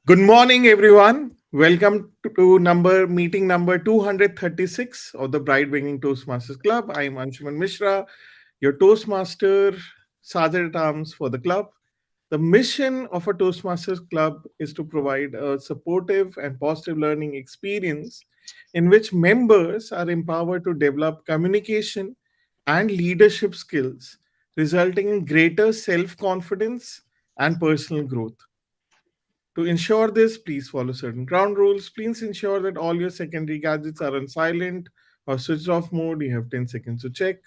Good morning, everyone. Welcome to meeting number 236 of the Bride Bringing Toastmasters Club. I am Anshuman Mishra, your Toastmaster, Sergeant at Arms for the club. The mission of a Toastmasters Club is to provide a supportive and positive learning experience in which members are empowered to develop communication and leadership skills, resulting in greater self confidence and personal growth. To ensure this, please follow certain ground rules. Please ensure that all your secondary gadgets are on silent or switched off mode. You have 10 seconds to check.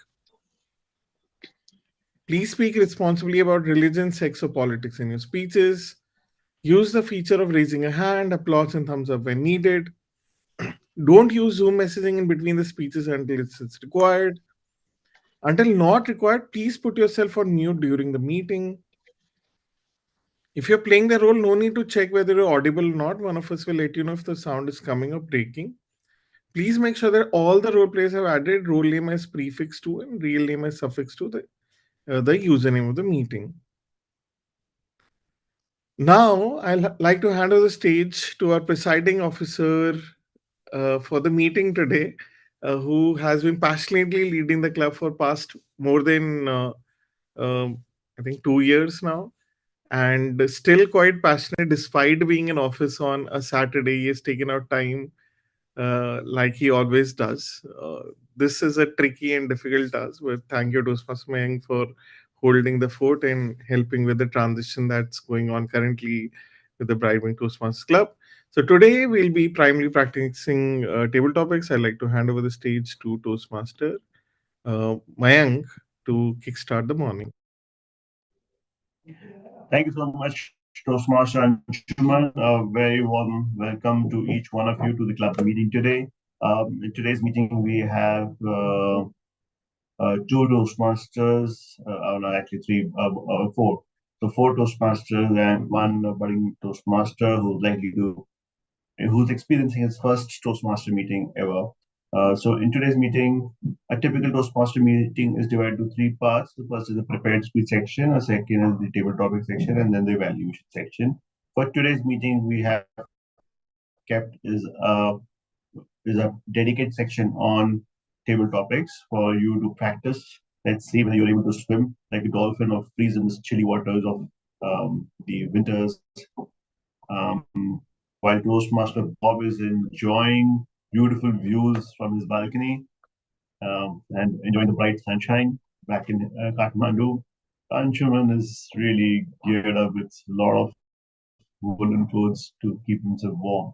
Please speak responsibly about religion, sex, or politics in your speeches. Use the feature of raising a hand, applause, and thumbs up when needed. Don't use Zoom messaging in between the speeches until it's required. Until not required, please put yourself on mute during the meeting. If you're playing the role, no need to check whether you're audible or not. One of us will let you know if the sound is coming or breaking. Please make sure that all the role players have added role name as prefix to and real name as suffix to the username of the meeting. Now, I'd like to hand over the stage to our presiding officer for the meeting today, who has been passionately leading the club for past more than I think 2 years now, and still quite passionate despite being in office on a Saturday. He has taken out time like he always does. This is a tricky and difficult task, but thank you to Swasmayang for holding the fort and helping with the transition that's going on currently with the Bribing Toastmasters Club. So today we'll be primarily practicing table topics. I'd like to hand over the stage to Toastmaster Mayank to kickstart the morning. Thank you so much, Toastmaster Anshuman. A very warm welcome to each one of you to the club meeting today. In today's meeting, we have two Toastmasters, no, actually four. So four Toastmasters and one budding Toastmaster who's experiencing his first Toastmaster meeting ever. So in today's meeting, a typical Toastmaster meeting is divided into three parts. The first is the prepared speech section, a second is the table topic section, and then the evaluation section. For today's meeting, we have kept is a dedicated section on table topics for you to practice. Let's see whether you're able to swim like a dolphin or freeze in the chilly waters of the winters. While Toastmaster Bob is enjoying beautiful views from his balcony and enjoying the bright sunshine back in Kathmandu, Anshuman is really geared up with a lot of woolen clothes to keep himself warm.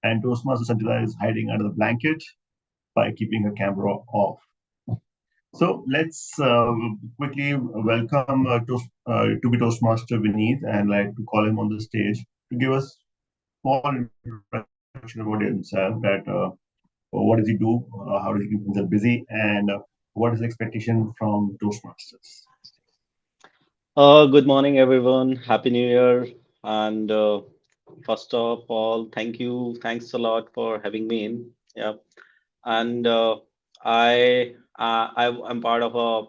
And Toastmaster Sanjita is hiding under the blanket by keeping her camera off. So let's quickly welcome to be Toastmaster Vineet and like to call him on the stage to give us small introduction about himself. That what does he do? How does he keep himself busy? And what is the expectation from Toastmasters? Good morning, everyone. Happy New Year. And first of all, thank you. Thanks a lot for having me in. Yeah. And I'm part of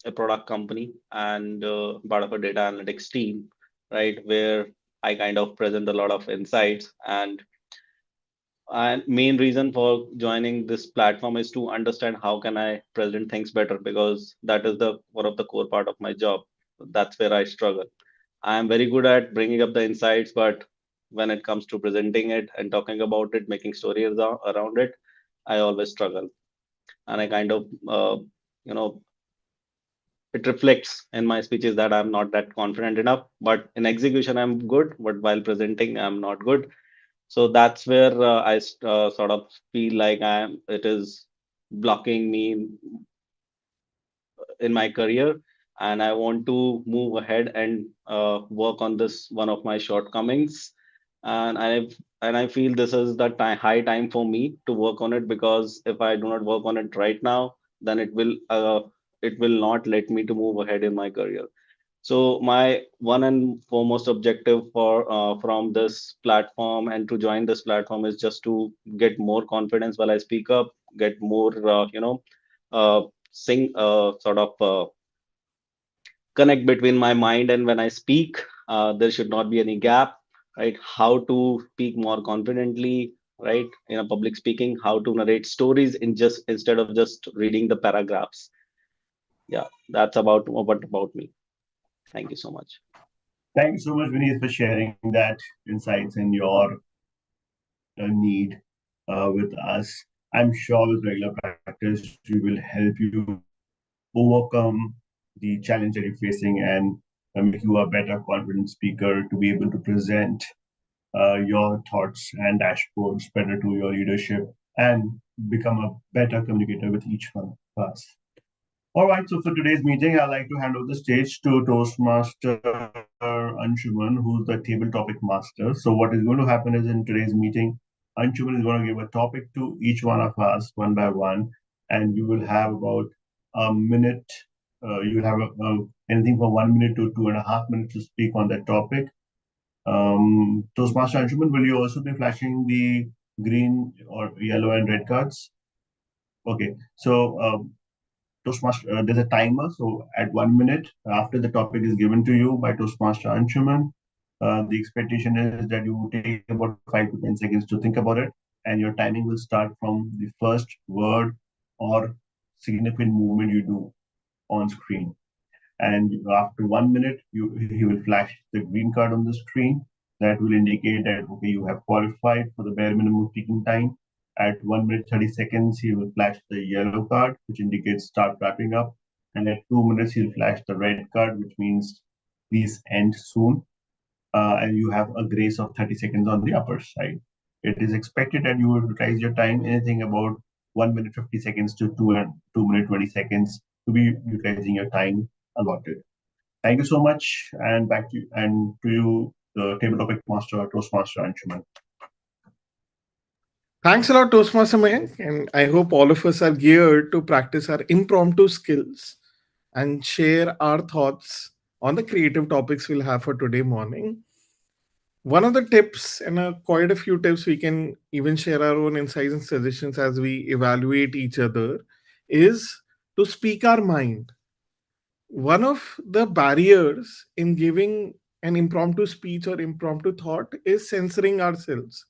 a product company and part of a data analytics team, right? Where I kind of present a lot of insights. And main reason for joining this platform is to understand how can I present things better because that is the one of the core part of my job. That's where I struggle. I am very good at bringing up the insights, but when it comes to presenting it and talking about it, making stories around it, I always struggle. And I kind of, you know, it reflects in my speeches that I'm not that confident enough. But in execution, I'm good. But while presenting, I'm not good. So that's where I sort of feel like it is blocking me in my career, and I want to move ahead and work on this one of my shortcomings. And I feel this is the high time for me to work on it because if I do not work on it right now, then it will not let me to move ahead in my career. So my one and foremost objective for from this platform and to join this platform is just to get more confidence while I speak up, get more uh, sing sort of connect between my mind and when I speak. There should not be any gap. right? How to speak more confidently, right? In a public speaking, how to narrate stories in just instead of just reading the paragraphs. Yeah, that's about me. Thank you so much. Thank you so much, Vineet, for sharing that insights and your need with us. I'm sure with regular practice, we will help you overcome the challenge that you're facing and make you a better, confident speaker to be able to present your thoughts and dashboards better to your leadership and become a better communicator with each one of us. All right, so for today's meeting, I'd like to hand over the stage to Toastmaster Anshuman, who's the table topic master. So, what is going to happen is in today's meeting, Anshuman is going to give a topic to each one of us one by one, and you will have about a minute. You will have anything from 1 minute to 2.5 minutes to speak on that topic. Toastmaster Anshuman, will you also be flashing the green or yellow and red cards? Okay, so there's a timer. So at 1 minute after the topic is given to you by Toastmaster Anshuman, the expectation is that you will take about 5 to 10 seconds to think about it, and your timing will start from the first word or significant movement you do on screen. And after 1 minute, he will flash the green card on the screen that will indicate that okay, you have qualified for the bare minimum speaking time. At 1 minute 30 seconds, he will flash the yellow card, which indicates start wrapping up. And at 2 minutes, he'll flash the red card, which means please end soon. And you have a grace of 30 seconds on the upper side. It is expected that you will utilize your time anything about 1 minute 50 seconds to 2 minute 20 seconds to be utilizing your time allotted. Thank you so much, and back to you, and to you, the table topic master, Toastmaster Anshuman. Thanks a lot, Toastmaster Mayank, and I hope all of us are geared to practice our impromptu skills and share our thoughts on the creative topics we'll have for today morning. One of the tips, and quite a few tips, we can even share our own insights and suggestions as we evaluate each other, is to speak our mind. One of the barriers in giving an impromptu speech or impromptu thought is censoring ourselves.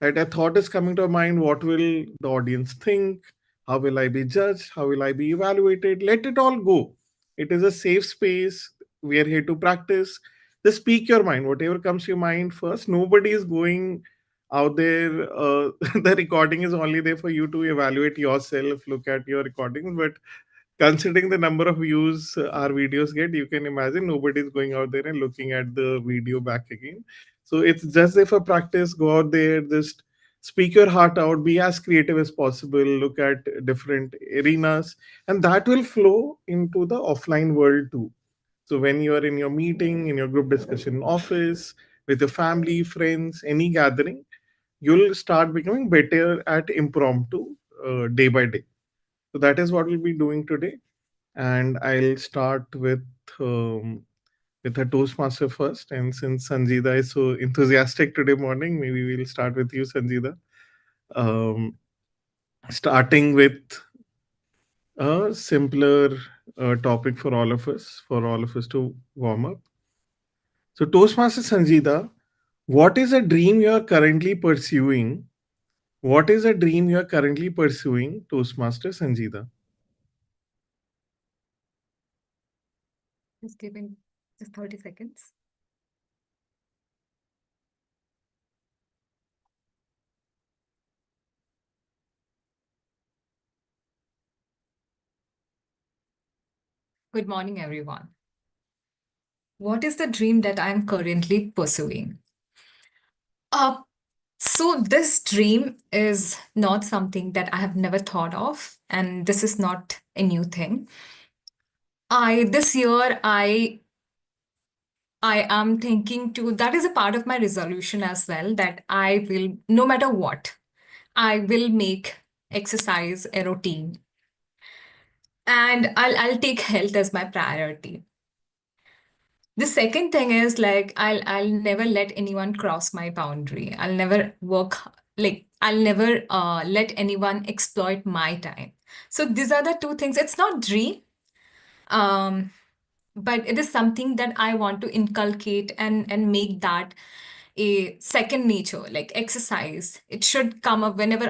That a thought is coming to our mind, what will the audience think? How will I be judged? How will I be evaluated? Let it all go. It is a safe space. We are here to practice. Just speak your mind, whatever comes to your mind first. Nobody is going out there. The recording is only there for you to evaluate yourself, look at your recordings. But considering the number of views our videos get, you can imagine nobody's going out there and looking at the video back again. So it's just if a practice, go out there, just speak your heart out, be as creative as possible, look at different arenas, and that will flow into the offline world too. So when you are in your meeting, in your group discussion office, with your family, friends, any gathering, you'll start becoming better at impromptu day by day. So that is what we'll be doing today, and I'll start um, with a Toastmaster first. And since Sanjida is so enthusiastic today morning, maybe we'll start with you, Sanjida. Um, Starting with a simpler topic for all of us to warm up. So, Toastmaster Sanjida, what is a dream you are currently pursuing? What is a dream you are currently pursuing, Toastmaster Sanjida? Just giving just 30 seconds. Good morning, everyone. What is the dream that I'm currently pursuing? Uh, so this dream is not something that I have never thought of, and this is not a new thing. This year I am thinking to that is a part of my resolution as well that I will, no matter what, I will make exercise a routine, and I'll take health as my priority. The second thing is like I'll never let anyone cross my boundary. I'll never work like I'll never let anyone exploit my time. So these are the two things. It's not dream, um, but it is something that I want to inculcate and make that a second nature, like exercise. It should come up whenever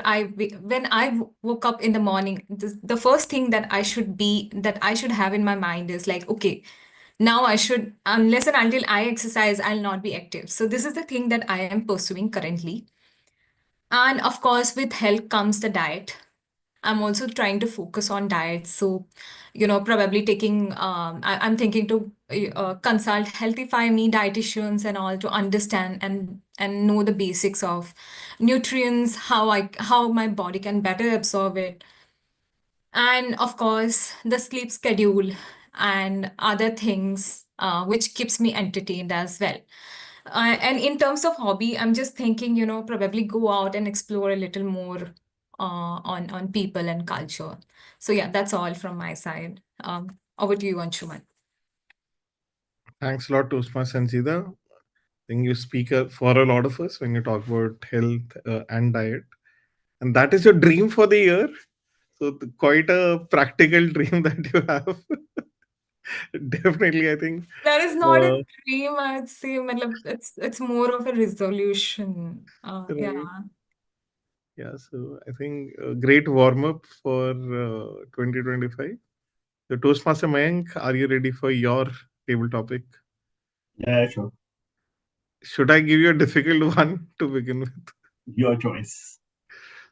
when I woke up in the morning. The first thing that I should have in my mind is like, okay, now I should, unless and until I exercise, I'll not be active. So this is the thing that I am pursuing currently. And of course, with health comes the diet. I'm also trying to focus on diet. So, probably I'm thinking to consult Healthify Me dietitians and all to understand and know the basics of nutrients, how my body can better absorb it. And of course, the sleep schedule and other things, which keeps me entertained as well. And in terms of hobby, I'm just thinking, probably go out and explore a little more on people and culture. So yeah, that's all from my side. Over to you, Anshuman. Thanks a lot, Toastmaster Sanjida. I think you speak for a lot of us when you talk about health and diet. And that is your dream for the year. So, quite a practical dream that you have. Definitely, I think. That is not a Uh, dream, I'd say. matlab, it's more of a resolution. right. Yeah. Yeah, so I think a great warm up for 2025. So, Toastmaster Mayank, are you ready for your table topic? Yeah, sure. Should I give you a difficult one to begin with? Your choice.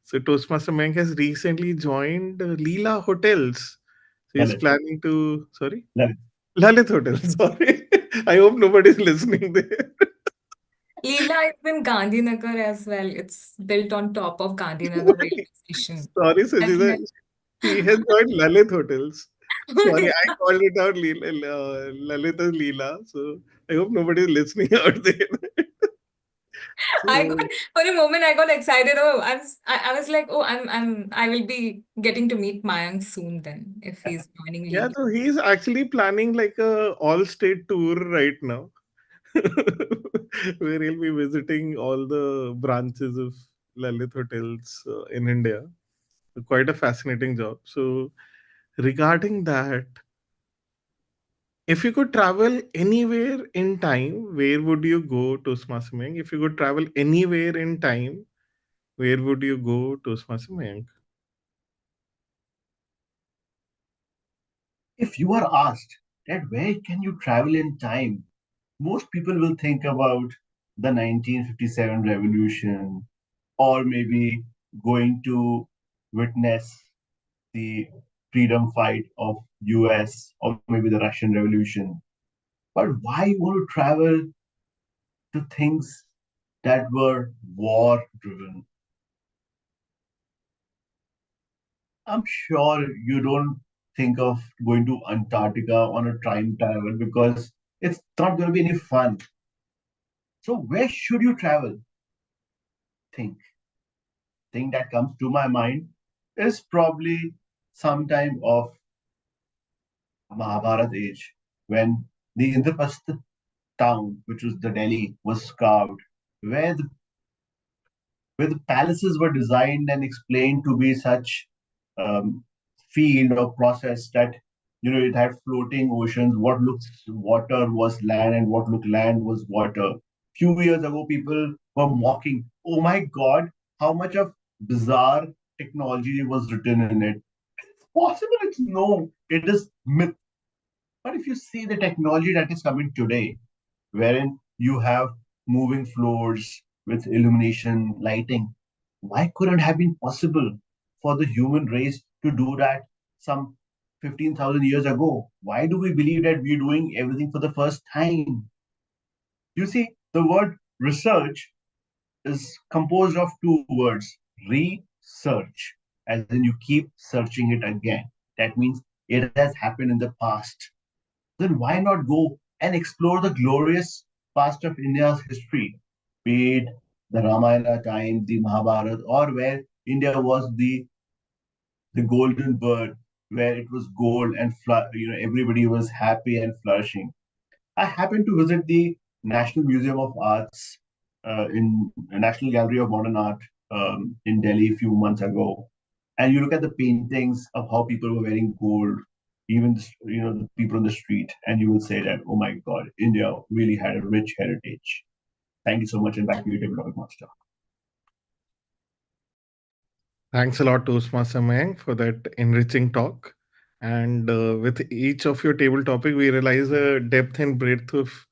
So, Toastmaster Mayank has recently joined Leela Hotels. So, he's Lalit. planning to, sorry, Lalit. Lalit Hotels. Sorry. I hope nobody's listening there. Leela is in Gandhinagar as well. It's built on top of Gandhinagar railway station. Sorry, As Sajida. well. He has joined Lalit Hotels. Sorry, I called it out Lalit as Leela. So I hope nobody's listening out there. I got So for a moment I got excited. Oh, I was like, oh, I will be getting to meet Mayank soon then if he's joining yeah, Leela. so he's actually planning like a all-state tour right now, where he'll be visiting all the branches of Lalit Hotels in India. Quite a fascinating job. So regarding that, if you could travel anywhere in time, where would you go, Toastmaster Mayank? If you could travel anywhere in time, where would you go, Toastmaster Mayank? If you are asked that where can you travel in time, most people will think about the 1957 revolution, or maybe going to witness the freedom fight of US, or maybe the Russian Revolution. But why you want to travel to things that were war driven? I'm sure you don't think of going to Antarctica on a time travel because it's not going to be any fun. So where should you travel? Think. Thing that comes to my mind is probably some time of Mahabharat age when the Indraprastha town, which was the Delhi, was carved, where the palaces were designed and explained to be such um, field or process that it had floating oceans. What looks water was land, and what looked land was water. Few years ago, people were mocking, "Oh my God, how much of bizarre technology was written in it." It's possible. It's no. It is myth. But if you see the technology that is coming today, wherein you have moving floors with illumination, lighting. Why couldn't have been possible for the human race to do that some 15,000 years ago? Why do we believe that we're doing everything for the first time? You see, the word research is composed of two words, research, as in you keep searching it again. That means it has happened in the past. Then why not go and explore the glorious past of India's history, be it the Ramayana time, the Mahabharata, or where India was the golden bird, where it was gold and everybody was happy and flourishing. I happened to visit the National Museum of Arts in National Gallery of Modern Art in Delhi a few months ago, and you look at the paintings of how people were wearing gold, even the people on the street, and you will say that, oh my God, India really had a rich heritage. Thank you so much, and back to you, Table Topic Master. Thanks a lot, Toastmaster Mayank, for that enriching talk. And with each of your table topic, we realize the depth and breadth of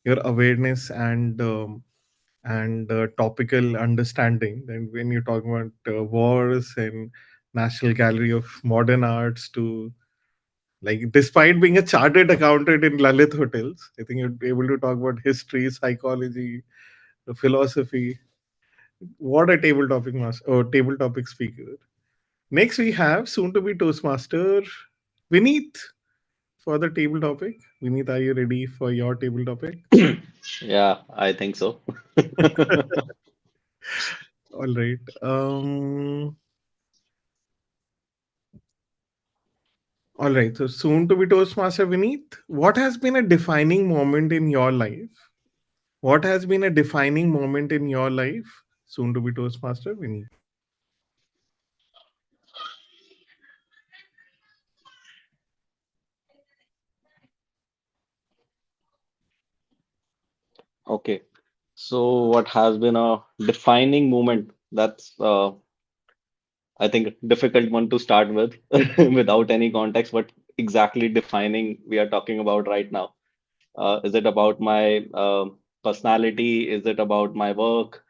your awareness and topical understanding. And when you talk about wars and National Gallery of Modern Arts, to like, despite being a chartered accountant in Lalit Hotels, I think you're able to talk about history, psychology, philosophy. What a table topic master or table topic speaker. Next, we have soon to be Toastmaster Vineet for the table topic. Vineet, are you ready for your table topic? Yeah, I think so. All right. All right. So soon to be Toastmaster Vineet, what has been a defining moment in your life? What has been a defining moment in your life? Soon to be Toastmaster Vineet. Okay. So what has been a defining moment? That's I think difficult one to start with without any context. What exactly defining we are talking about right now? Is it about my personality? Is it about my work?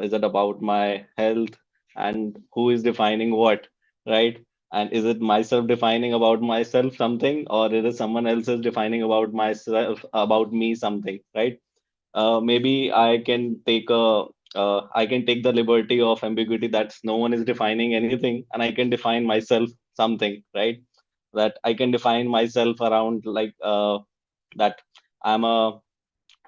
Is it about my health? And who is defining what, right? And is it myself defining about myself something, or is it someone else is defining about myself, about me something, right? Maybe I can take the liberty of ambiguity that no one is defining anything, and I can define myself something, right? That I can define myself around like that I'm a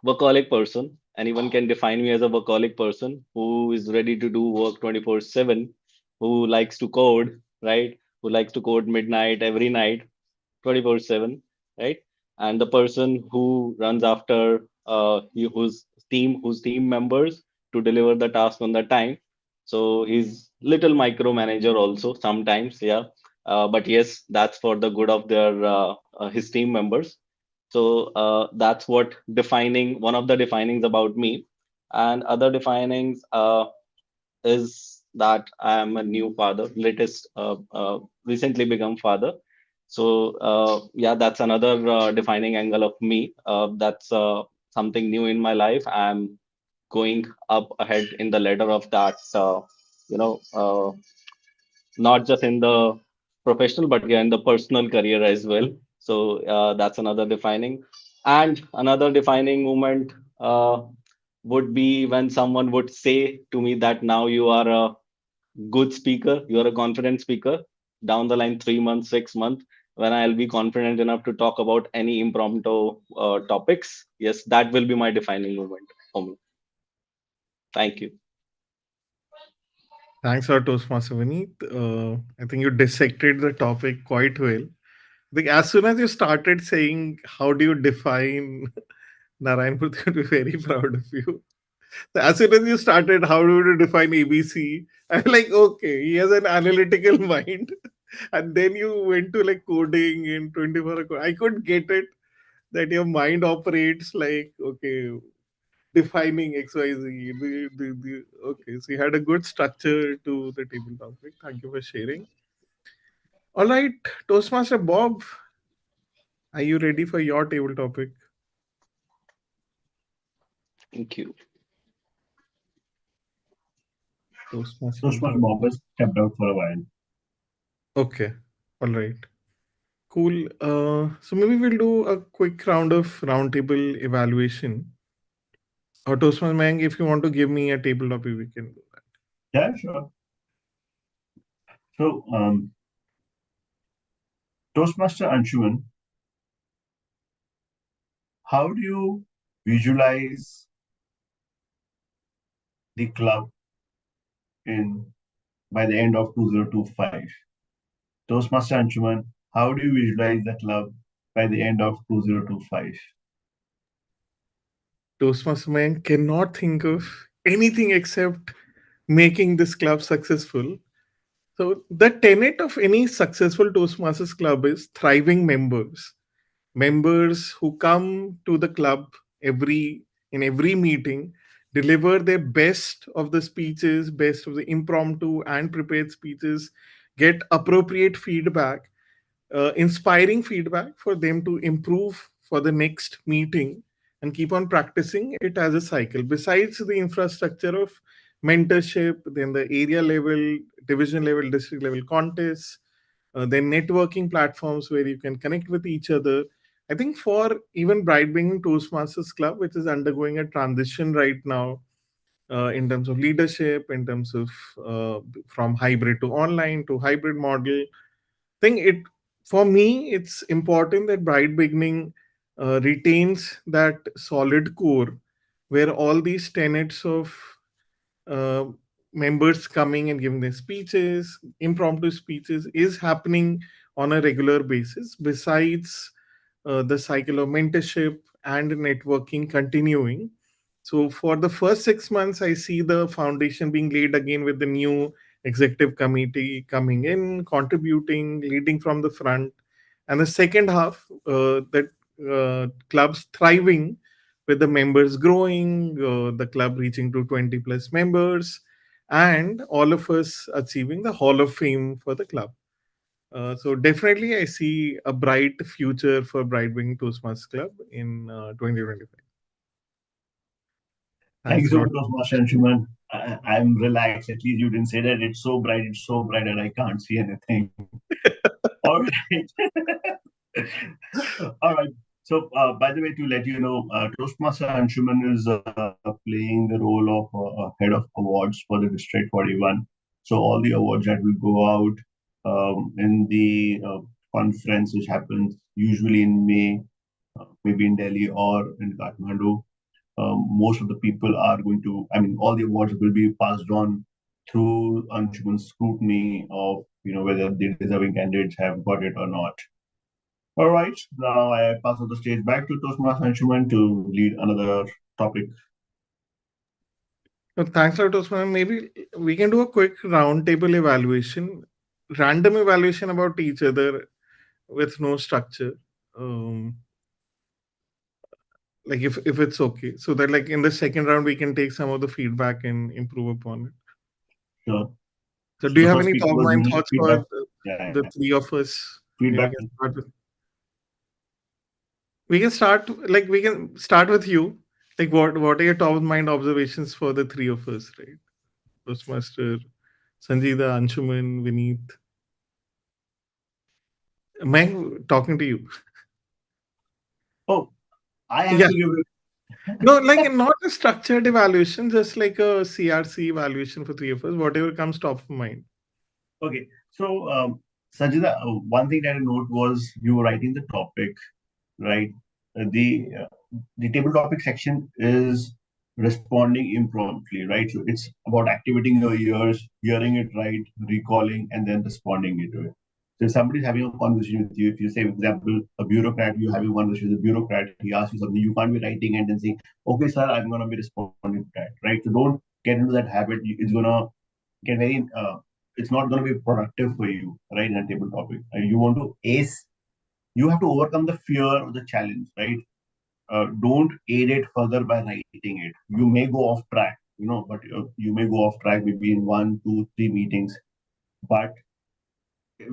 workaholic person. Anyone can define me as a workaholic person who is ready to do work 24/7, who likes to code, right? Who likes to code midnight every night, 24/7, right? And the person who runs after whose team members to deliver the task on the time. So he's little micromanager also sometimes, yeah. But yes, that's for the good of their his team members. So that's what defining one of the definings about me. And other definings is that I am a new father, latest recently become father. So yeah, that's another defining angle of me. That's something new in my life. I'm going up ahead in the ladder of that. You know, not just in the professional, but yeah, in the personal career as well. So that's another defining. And another defining moment would be when someone would say to me that now you are a good speaker, you're a confident speaker. Down the line, 3 months, 6 months, when I'll be confident enough to talk about any impromptu topics, yes, that will be my defining moment for me. Thank you. Thanks a lot, Toastmaster Vineet. I think you dissected the topic quite well. I think as soon as you started saying, how do you define Narayan Purti, would be very proud of you. So as soon as you started, how do you define ABC? I'm like, okay, he has an analytical mind. And then you went to like coding in 24 hour. I could get it that your mind operates like, okay, defining XYZ. Okay, so you had a good structure to the table topic. Thank you for sharing. All right, Toastmaster Bob, are you ready for your table topic? Thank you. Toastmaster Toastmaster Bob. Bob has stepped out for a while. Okay, all right. Cool. So maybe we'll do a quick round of roundtable evaluation. Or Toastmaster Mang, if you want to give me a table topic, we can do that. Yeah, sure. So, Toastmaster Anshuman, how do you visualize the club in by the end of 2025? Toastmaster Anshuman, how do you visualize the club by the end of 2025? Toastmaster Mang cannot think of anything except making this club successful. So the tenet of any successful Toastmasters club is thriving members. Members who come to the club every in every meeting deliver their best of the speeches, best of the impromptu and prepared speeches, get appropriate feedback, inspiring feedback for them to improve for the next meeting, and keep on practicing it as a cycle. Besides the infrastructure of mentorship, then the area level, division level, district level contests, then networking platforms where you can connect with each other. I think for even Bright Being Toastmasters Club, which is undergoing a transition right now in terms of leadership, in terms of from hybrid to online to hybrid model, think it for me it's important that Bright Beginning retains that solid core where all these tenets of uh, members coming and giving their speeches, impromptu speeches, is happening on a regular basis. Besides the cycle of mentorship and networking continuing. So, for the first 6 months, I see the foundation being laid again with the new executive committee coming in, contributing, leading from the front. And the second half, that clubs thriving with the members growing, the club reaching to 20 plus members, and all of us achieving the Hall of Fame for the club. So definitely, I see a bright future for Bright Wing Toastmasters Club in 2025. Thank Thanks you a so lot. much, Toastmaster Anshuman. I'm relaxed. At least you didn't say that it's so bright that I can't see anything. All right. All right. So, by the way, to let you know, Toastmaster Anshuman is playing the role of head of awards for the District 41. So, all the awards that will go out in the conference, which happens usually in May, maybe in Delhi or in Kathmandu, most of the people are going to, I mean, all the awards will be passed on through Anshuman's scrutiny of, whether the deserving candidates have got it or not. All right, now I pass on the stage back to Toastmaster Anshuman to lead another topic. Thanks a lot, Osman. Maybe we can do a quick roundtable evaluation, random evaluation about each other with no structure. Um, like if it's okay, so that like in the second round we can take some of the feedback and improve upon it. Sure. So, So do you the have first any speaker top was line me. thoughts for Feedback. Yeah, the three of us? Maybe feedback. we can start like we can start with you. Like what are your top of mind observations for the three of us, right? Toastmaster, Sanjida, Anshuman, Vineet. Am I talking to you? Oh, I have Yeah. to give it. No, like not a structured evaluation, just like a CRC evaluation for three of us, whatever comes top of mind. Okay. So, Sanjida, one thing that I note was you were writing the topic, right? The table topic section is responding impromptu, right? So it's about activating your ears, hearing it right, recalling, and then responding to it. So if somebody's having a conversation with you, if you say, for example, a bureaucrat, you're having a conversation with a bureaucrat, he asks you something, you can't be writing and then saying, okay, sir, I'm going to be responding to that, right? So don't get into that habit. It's going to get very, it's not going to be productive for you, right, in a table topic. You want to ace, you have to overcome the fear or the challenge, right? Don't aid it further by writing it. You may go off track, but you may go off track maybe in one, two, three meetings, but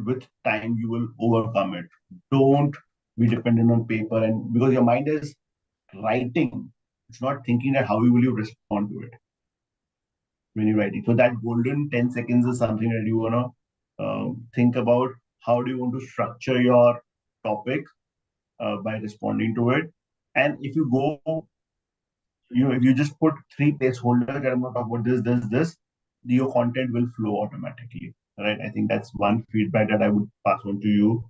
with time you will overcome it. Don't be dependent on paper, and because your mind is writing, it's not thinking that how will you respond to it when you're writing. So that golden 10 seconds is something that you want to think about. How do you want to structure your topic by responding to it? And if you go, if you just put three placeholders that I'm going to talk about this, your content will flow automatically, right? I think that's one feedback that I would pass on to you.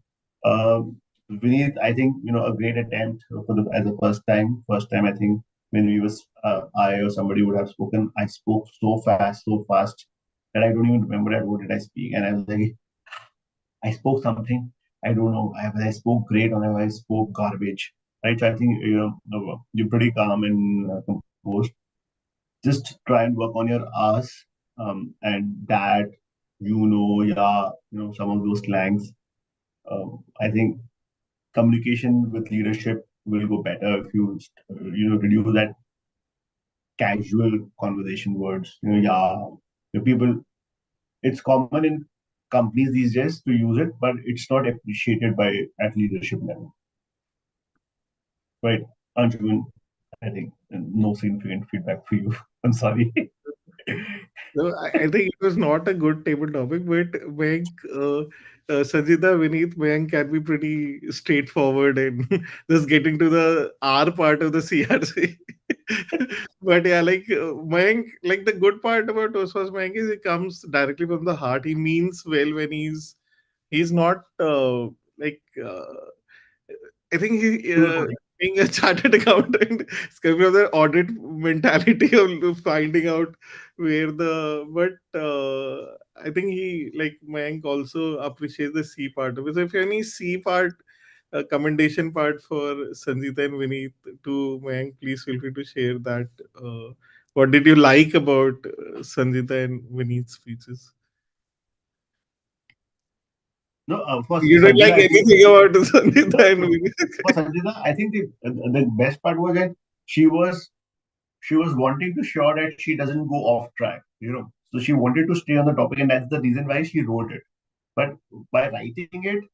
Vineet, I think a great attempt for the as a first time. First time, I think when we was I or somebody would have spoken. I spoke so fast that I don't even remember that what did I speak, and I was like, I spoke something. I don't know. I spoke great or I spoke garbage. Right. So I think you're pretty calm and composed. Just try and work on your ass and that yeah, some of those slangs. I think communication with leadership will go better if you reduce that casual conversation words. Yeah, people. It's common in companies these days to use it, but it's not appreciated by at leadership level, right? Anshuman, I think no significant feedback for you. I'm sorry. No, I think it was not a good table topic, but Mayank, Sanjita, Vineet, Mayank can be pretty straightforward and just getting to the R part of the CRC. But yeah, like Mayank, like the good part about Oswas Mayank is he comes directly from the heart. He means well when he's not like I think he Sugarcoating. being a chartered accountant is coming from the audit mentality of finding out where the but I think he like Mayank also appreciates the C part of it. So if any C part commendation part for Sanjita and Vineet to Mayank, please feel free to share that. What did you like about Sanjita and Vineet's speeches? No, for You don't Sanjita, like I think anything about no, Sanjita and no. Vineet? For Sanjita, I think the best part was that she was she was wanting to show that she doesn't go off track. So she wanted to stay on the topic, and that's the reason why she wrote it. But by writing it,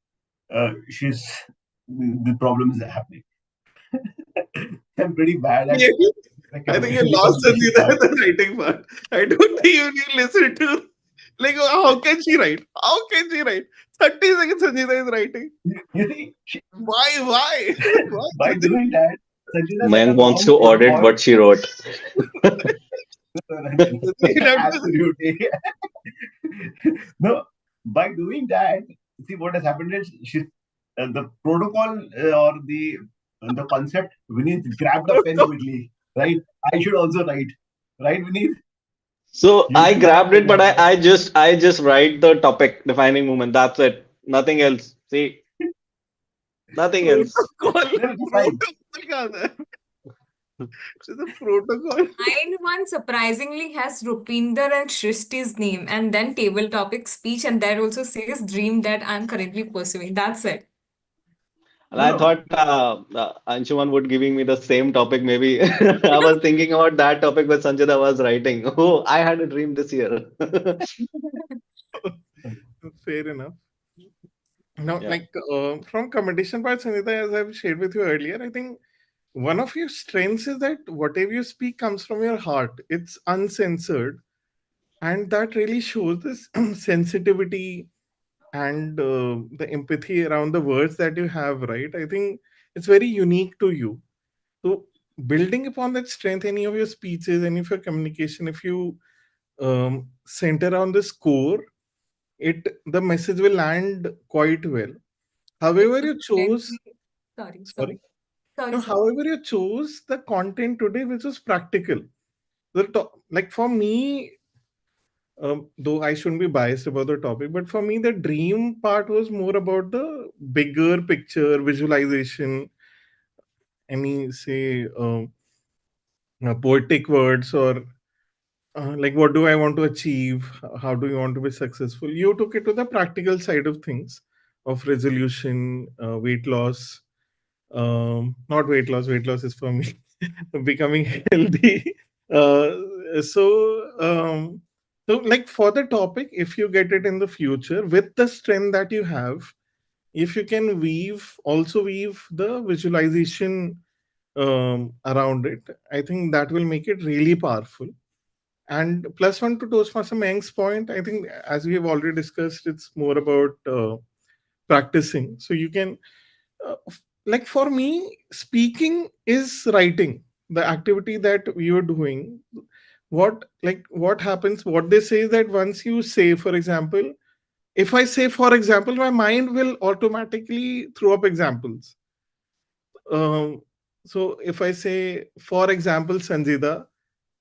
she's the problem is happening. I'm pretty bad at like I think you the lost communication Sangeeta part. at the writing part. I don't think you need listen to like how can she write? How can she write? 30 seconds Sangeeta is writing. You see, Why? Wwhy? Why by Sangeeta? doing that, Sanjita set a Mayank wants long to audit protocol. what she wrote. You'll have to Absolutely. No, by doing that, see what has happened is the protocol or the concept. Vineet grabbed a pen quickly, right? I should also write, right, Vineet? So You I should have a grabbed it, pen but as I, well. I just I just write the topic, defining movement. That's it. Nothing else. See, nothing else. protocol. No, it's fine. Protocol कहाँ है? There's a protocol. Mine one surprisingly has Rupinder and Shrishti's name, and then table topic speech, and that also says dream that I'm currently pursuing. That's it. And No, I no. thought Anshuman would giving me the same topic. Maybe I was thinking about that topic with Sanjita was writing. Oh, I had a dream this year. Fair enough. Now, Yeah. like from commendation part, Sangeeta, as I've shared with you earlier, I think one of your strengths is that whatever you speak comes from your heart. It's uncensored, and that really shows this sensitivity and the empathy around the words that you have, right? I think it's very unique to you. So building upon that strength, any of your speeches, any of your communication, if you center on this core, it the message will land quite well. It However was you meant chose, to be. Sorry, sorry, sorry, sorry, no, sorry. however you chose the content today which was practical. Like for me, though I shouldn't be biased about the topic, but for me, the dream part was more about the bigger picture, visualization, any say poetic words, or like what do I want to achieve? How do you want to be successful? You took it to the practical side of things, of resolution, weight loss. Not weight loss is for me becoming healthy. So like for the topic, if you get it in the future with the strength that you have, if you can weave the visualization around it, I think that will make it really powerful. And plus one to Toastmaster Meng's point, I think as we have already discussed, it's more about practicing. So you can like for me, speaking is writing, the activity that we were doing. What happens, what they say is that once you say, for example, if I say for example, my mind will automatically throw up examples. um, so if I say for example, Sanjida,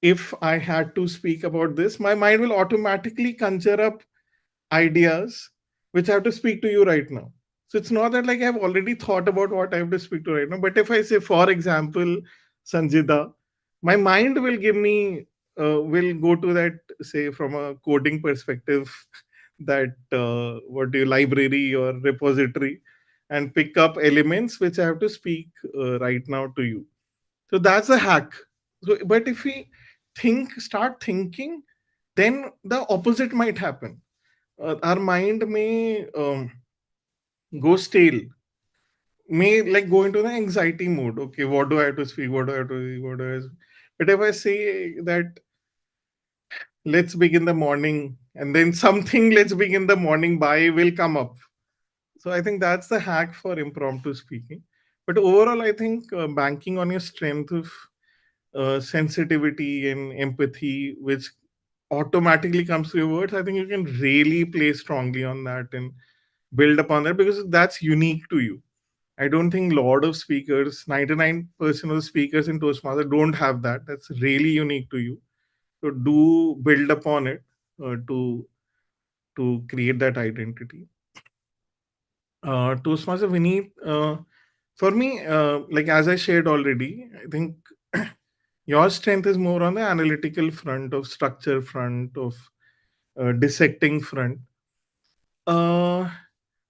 if I had to speak about this, my mind will automatically conjure up ideas which I have to speak to you right now. So it's not that like I've already thought about what I have to speak to right now. But if I say, for example, Sanjida, my mind will give me will go to that, say from a coding perspective, that what do you library or repository, and pick up elements which I have to speak right now to you. So that's a hack. So, but if we start thinking, then the opposite might happen. Our mind may go stale, may like go into the anxiety mode. Okay, what do I have to speak? What do I have to speak? What do I have to... But if I say that let's begin the morning, and then something let's begin the morning by will come up. So I think that's the hack for impromptu speaking. But overall, I think banking on your strength of sensitivity and empathy, which automatically comes through your words, I think you can really play strongly on that and build upon that, because that's unique to you. I don't think lot of speakers, 99% of the speakers in Toastmaster don't have that. That's really unique to you. So do build upon it to create that identity. Toastmaster Vineet, for me, like as I shared already, I think your strength is more on the analytical front, of structure front, of dissecting front. Uh,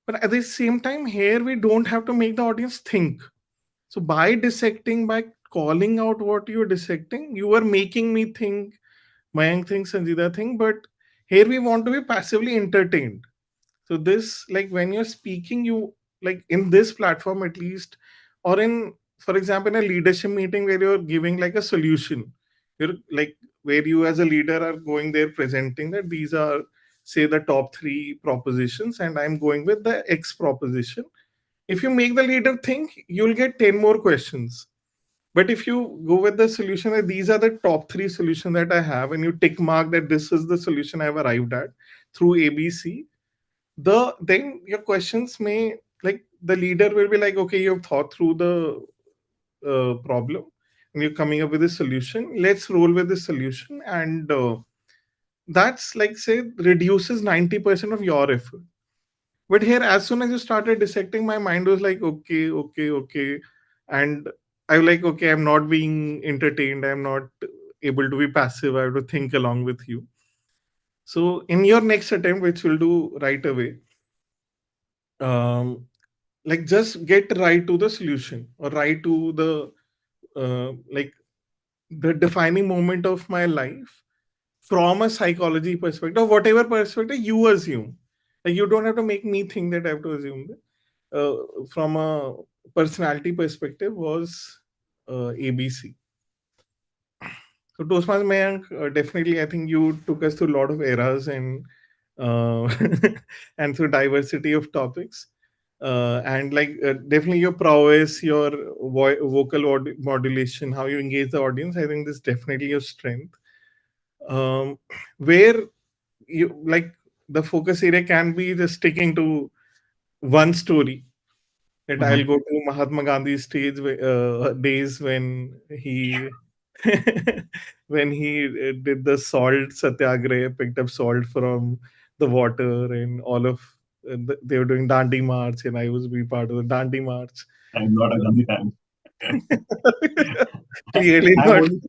but at the same time, here we don't have to make the audience think. So by dissecting, by calling out what you're dissecting, you are making me think, Mayank thinks, Sanjida think, but here we want to be passively entertained. So this, like when you're speaking, you like in this platform at least, or in, for example, in a leadership meeting where you're giving like a solution, you're like where you as a leader are going there presenting that these are, say, the top three propositions, and I'm going with the X proposition. If you make the leader think, you'll get 10 more questions. But if you go with the solution that these are the top three solutions that I have, and you tick mark that this is the solution I've arrived at through ABC, then your questions may, like the leader will be like, okay, you've thought through the problem and you're coming up with a solution. Let's roll with the solution, and that's like say reduces 90% of your effort. But here, as soon as you started dissecting, my mind was like, okay, okay, okay. And I was like, okay, I'm not being entertained. I'm not able to be passive. I have to think along with you. So, in your next attempt, which we'll do right away, like just get right to the solution, or right to the like the defining moment of my life from a psychology perspective, whatever perspective you assume. Like you don't have to make me think that I have to assume that. From a personality perspective was ABC. So Toastmasters Mayank, definitely I think you took us through a lot of eras and uh, and through diversity of topics. And like definitely your prowess, your vocal modulation, how you engage the audience, I think this is definitely your strength. Where you like the focus area can be just sticking to one story, that I'll Mhm. go to Mahatma Gandhi's days when he when he did the salt satyagraha, picked up salt from the water, and all of they were doing Dandi March, and I was be part of the Dandi March. I'm not a Gandhi fan. Clearly I'm not. only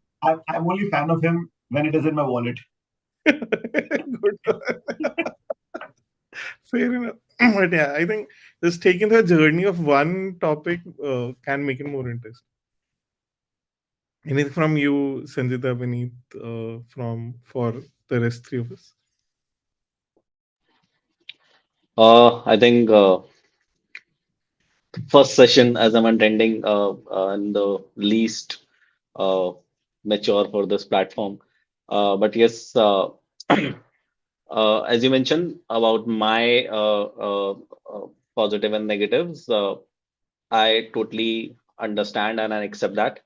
I'm only fan of him when it is in my wallet. Good. Fair enough. But yeah, I think just taking the journey of one topic can make it more interesting. Anything from you, Sanjita, Vineet, from for the rest three of us? I think first session as I'm attending and the least uh, mature for this platform. But yes, as you mentioned about my uh, positive and negatives, I totally understand and I accept that.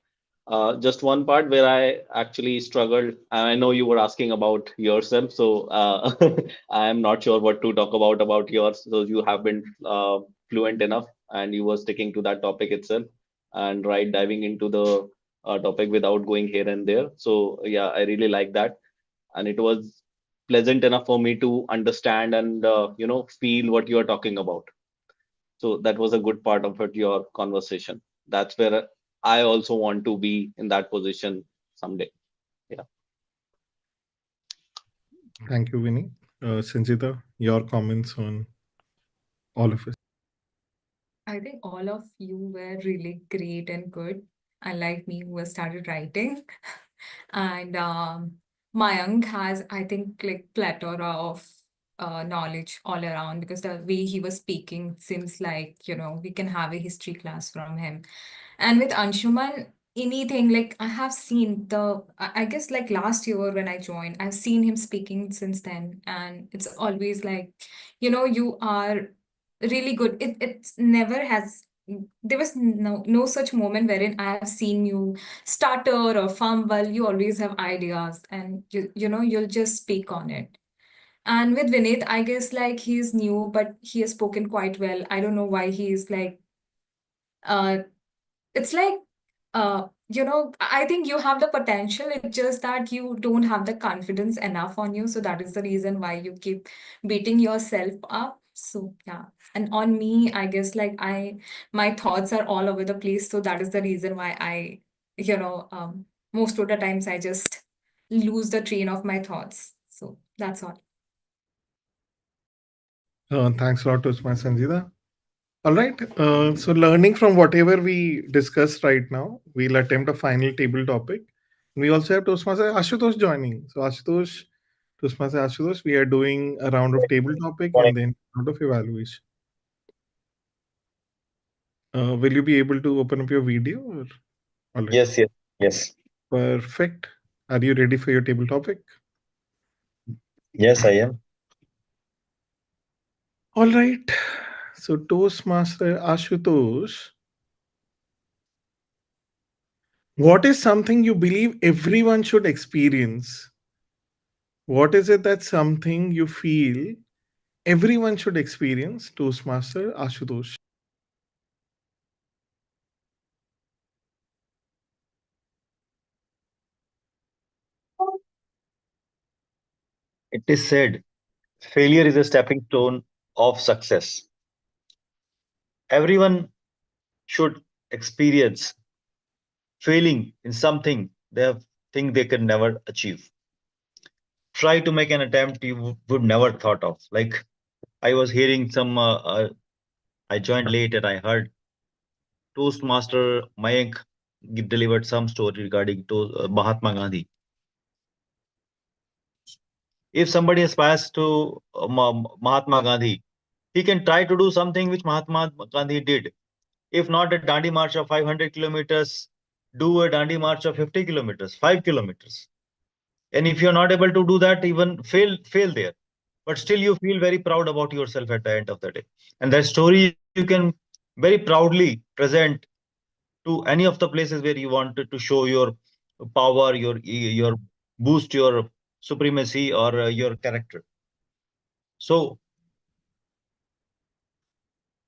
Just one part where I actually struggled, and I know you were asking about yourself, so I am not sure what to talk about yours. So you have been fluent enough, and you were sticking to that topic itself, and right diving into the topic without going here and there. So yeah, I really like that, and it was pleasant enough for me to understand and feel what you are talking about. So that was a good part of it, your conversation. That's where I also want to be in that position someday. Yeah. Thank you, Vinny. Sanjita, your comments on all of us. I think all of you were really great and good, unlike me who has started writing. And Mayank has, I think, like plethora of knowledge all around because the way he was speaking seems like, we can have a history class from him. And with Anshuman, anything like I have seen I guess like last year when I joined, I've seen him speaking since then. And it's always like, you are really good. It's never has, there was no such moment wherein I have seen you stutter or fumble. You always have ideas and you'll just speak on it. And with Vinith, I guess like he's new, but he has spoken quite well. I don't know why he's like, uh, it's like, I think you have the potential. It's just that you don't have the confidence enough on you. So that is the reason why you keep beating yourself up. So yeah. And on me, I guess like my thoughts are all over the place. So that is the reason why most of the times I just lose the train of my thoughts. So that's all. Thanks a lot, Usma Sanjida. All right. So, learning from whatever we discussed right now, we'll attempt a final table topic. We also have Toastmaster Ashutosh joining. So, Toastmaster Ashutosh, we are doing a round of table topic and then round of evaluation. Will you be able to open up your video? All right. Yes, yes, yes. Perfect. Are you ready for your table topic? Yes, I am. All right. So, Toastmaster Ashutosh, what is something you believe everyone should experience? What is it that something you feel everyone should experience? Toastmaster Ashutosh. It is said failure is a stepping stone of success. Everyone should experience failing in something they think they can never achieve. Try to make an attempt you would never thought of. Like I was hearing I joined late and I heard Toastmaster Mayank delivered some story regarding Mahatma Gandhi. If somebody aspires to Mahatma Gandhi, he can try to do something which Mahatma Gandhi did. If not a Dandi march of 500 kilometers, do a Dandi march of 50 kilometers, 5 kilometers. And if you're not able to do that, even fail there. But still you feel very proud about yourself at the end of the day. And that story you can very proudly present to any of the places where you wanted to show your power, your boost your supremacy or your character. So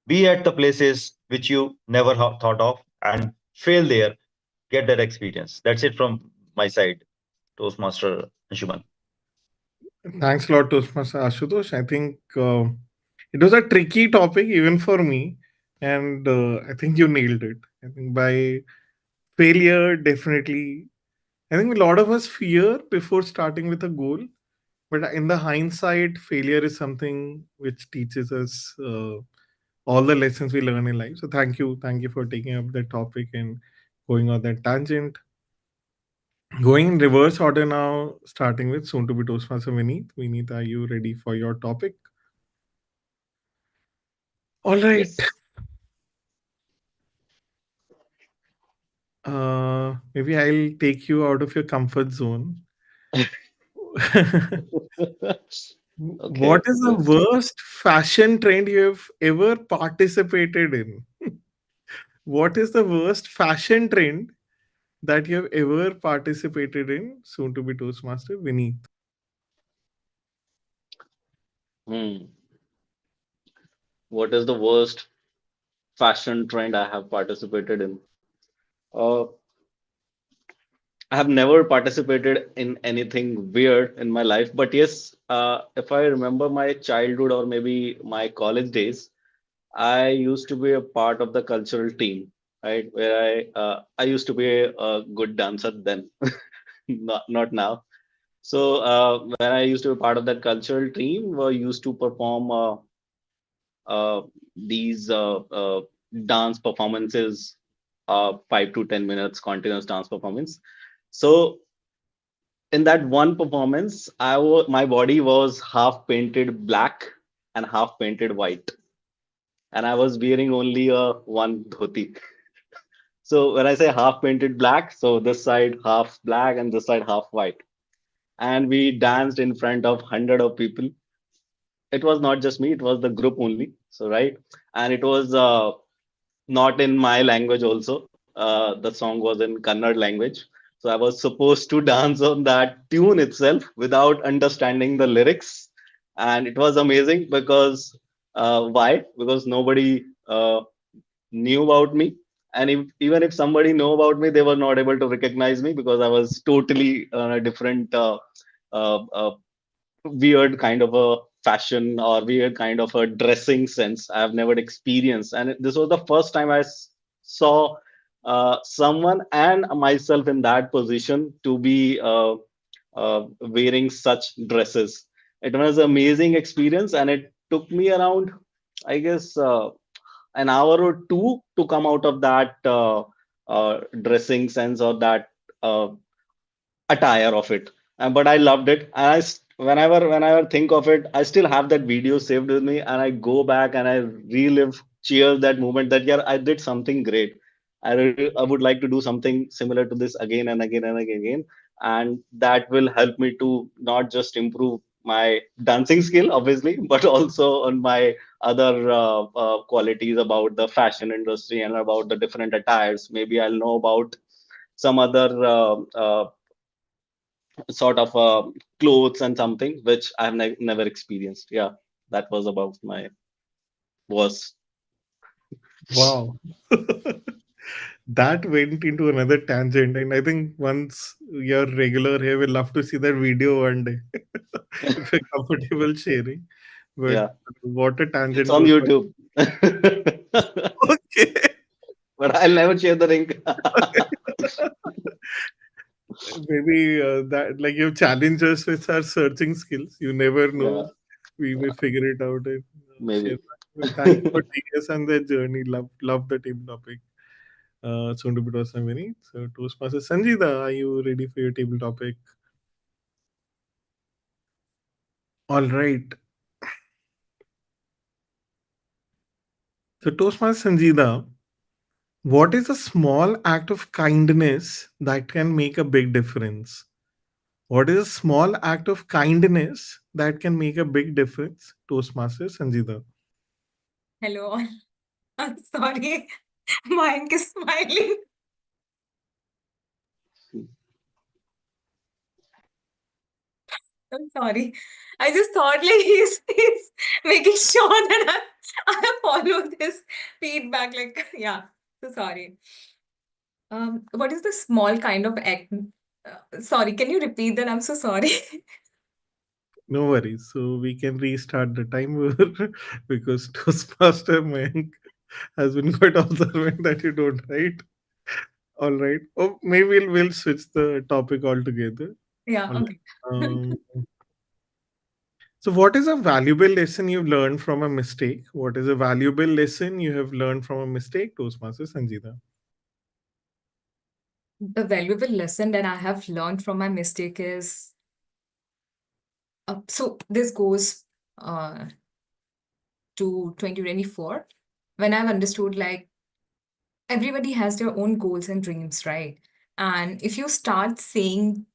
be at the places which you never thought of and fail there, get that experience. That's it from my side, Toastmaster Anshuman. Thanks a lot, Toastmaster Ashutosh. I think it was a tricky topic even for me, and I think you nailed it. I think by failure, definitely. I think a lot of us fear before starting with a goal, but in the hindsight, failure is something which teaches us all the lessons we learn in life. So thank you for taking up that topic and going on that tangent. Going in reverse order now, starting with soon to be Toastmaster Vineet. Vineet, are you ready for your topic? All right. Yes. Maybe I'll take you out of your comfort zone. What Okay, is the let's see. worst fashion trend you have ever participated in? What is the worst fashion trend that you have ever participated in? Soon to be Toastmaster Vineet. Hmm. What is the worst fashion trend I have participated in? Uh, I have never participated in anything weird in my life, but yes, if I remember my childhood or maybe my college days, I used to be a part of the cultural team, right? Where I used to be a good dancer then, not now. So when I used to be part of that cultural team, we used to perform these dance performances, 5 to 10 minutes continuous dance performance. So in that one performance, my body was half painted black and half painted white, and I was wearing only a one dhoti. So when I say half painted black, so this side half black and this side half white, and we danced in front of hundred of people. It was not just me; it was the group only. So right, and it was not in my language also. The song was in Kannada language. So I was supposed to dance on that tune itself without understanding the lyrics. And it was amazing because why? Because nobody knew about me. And even if somebody knew about me, they were not able to recognize me because I was totally a different uh, weird kind of a fashion or weird kind of a dressing sense I've never experienced. And this was the first time I saw someone and myself in that position to be wearing such dresses. It was an amazing experience, and it took me around, I guess, an hour or two to come out of that dressing sense or that uh, attire of it. But I loved it. And whenever think of it, I still have that video saved with me, and I go back and I relive, cheer that moment that yeah, I did something great. I would like to do something similar to this again and again and again, and that will help me to not just improve my dancing skill, obviously, but also on my other qualities about the fashion industry and about the different attires. Maybe I'll know about some other sort of clothes and something which I've never experienced. Yeah, that was about my was. Wow. That went into another tangent, and I think once you're regular here, we'll love to see that video one day if you're comfortable sharing. But Yeah, what a it's tangent on to YouTube. okay. But I'll never share the link. Maybe that like you challenge us with our searching skills. You never Yeah, know. We may figure it out and share maybe. that. Well, thank you for taking us on that journey. Love the team topic. Soon to be toast and winning. So Toastmaster Sanjida, are you ready for your table topic? All right. So Toastmaster Sanjida, what is a small act of kindness that can make a big difference? What is a small act of kindness that can make a big difference? Toastmaster Sanjida. Hello all. I'm sorry. Mine is smiling. I'm sorry. I just thought like he's making sure that I follow this feedback. Like, yeah. So sorry. What is the small kind of act? Sorry, can you repeat that? I'm so sorry. No worries. So we can restart the timer because Toastmaster Mayank has been quite observant that you don't write. All right. Oh, maybe we'll switch the topic altogether. Yeah, All right. okay. Um, so, what is a valuable lesson you've learned from a mistake? What is a valuable lesson you have learned from a mistake, Toastmaster Sanjida? The valuable lesson that I have learned from my mistake is so this goes uh, to 2024 when I've understood like everybody has their own goals and dreams, right? And if you start saying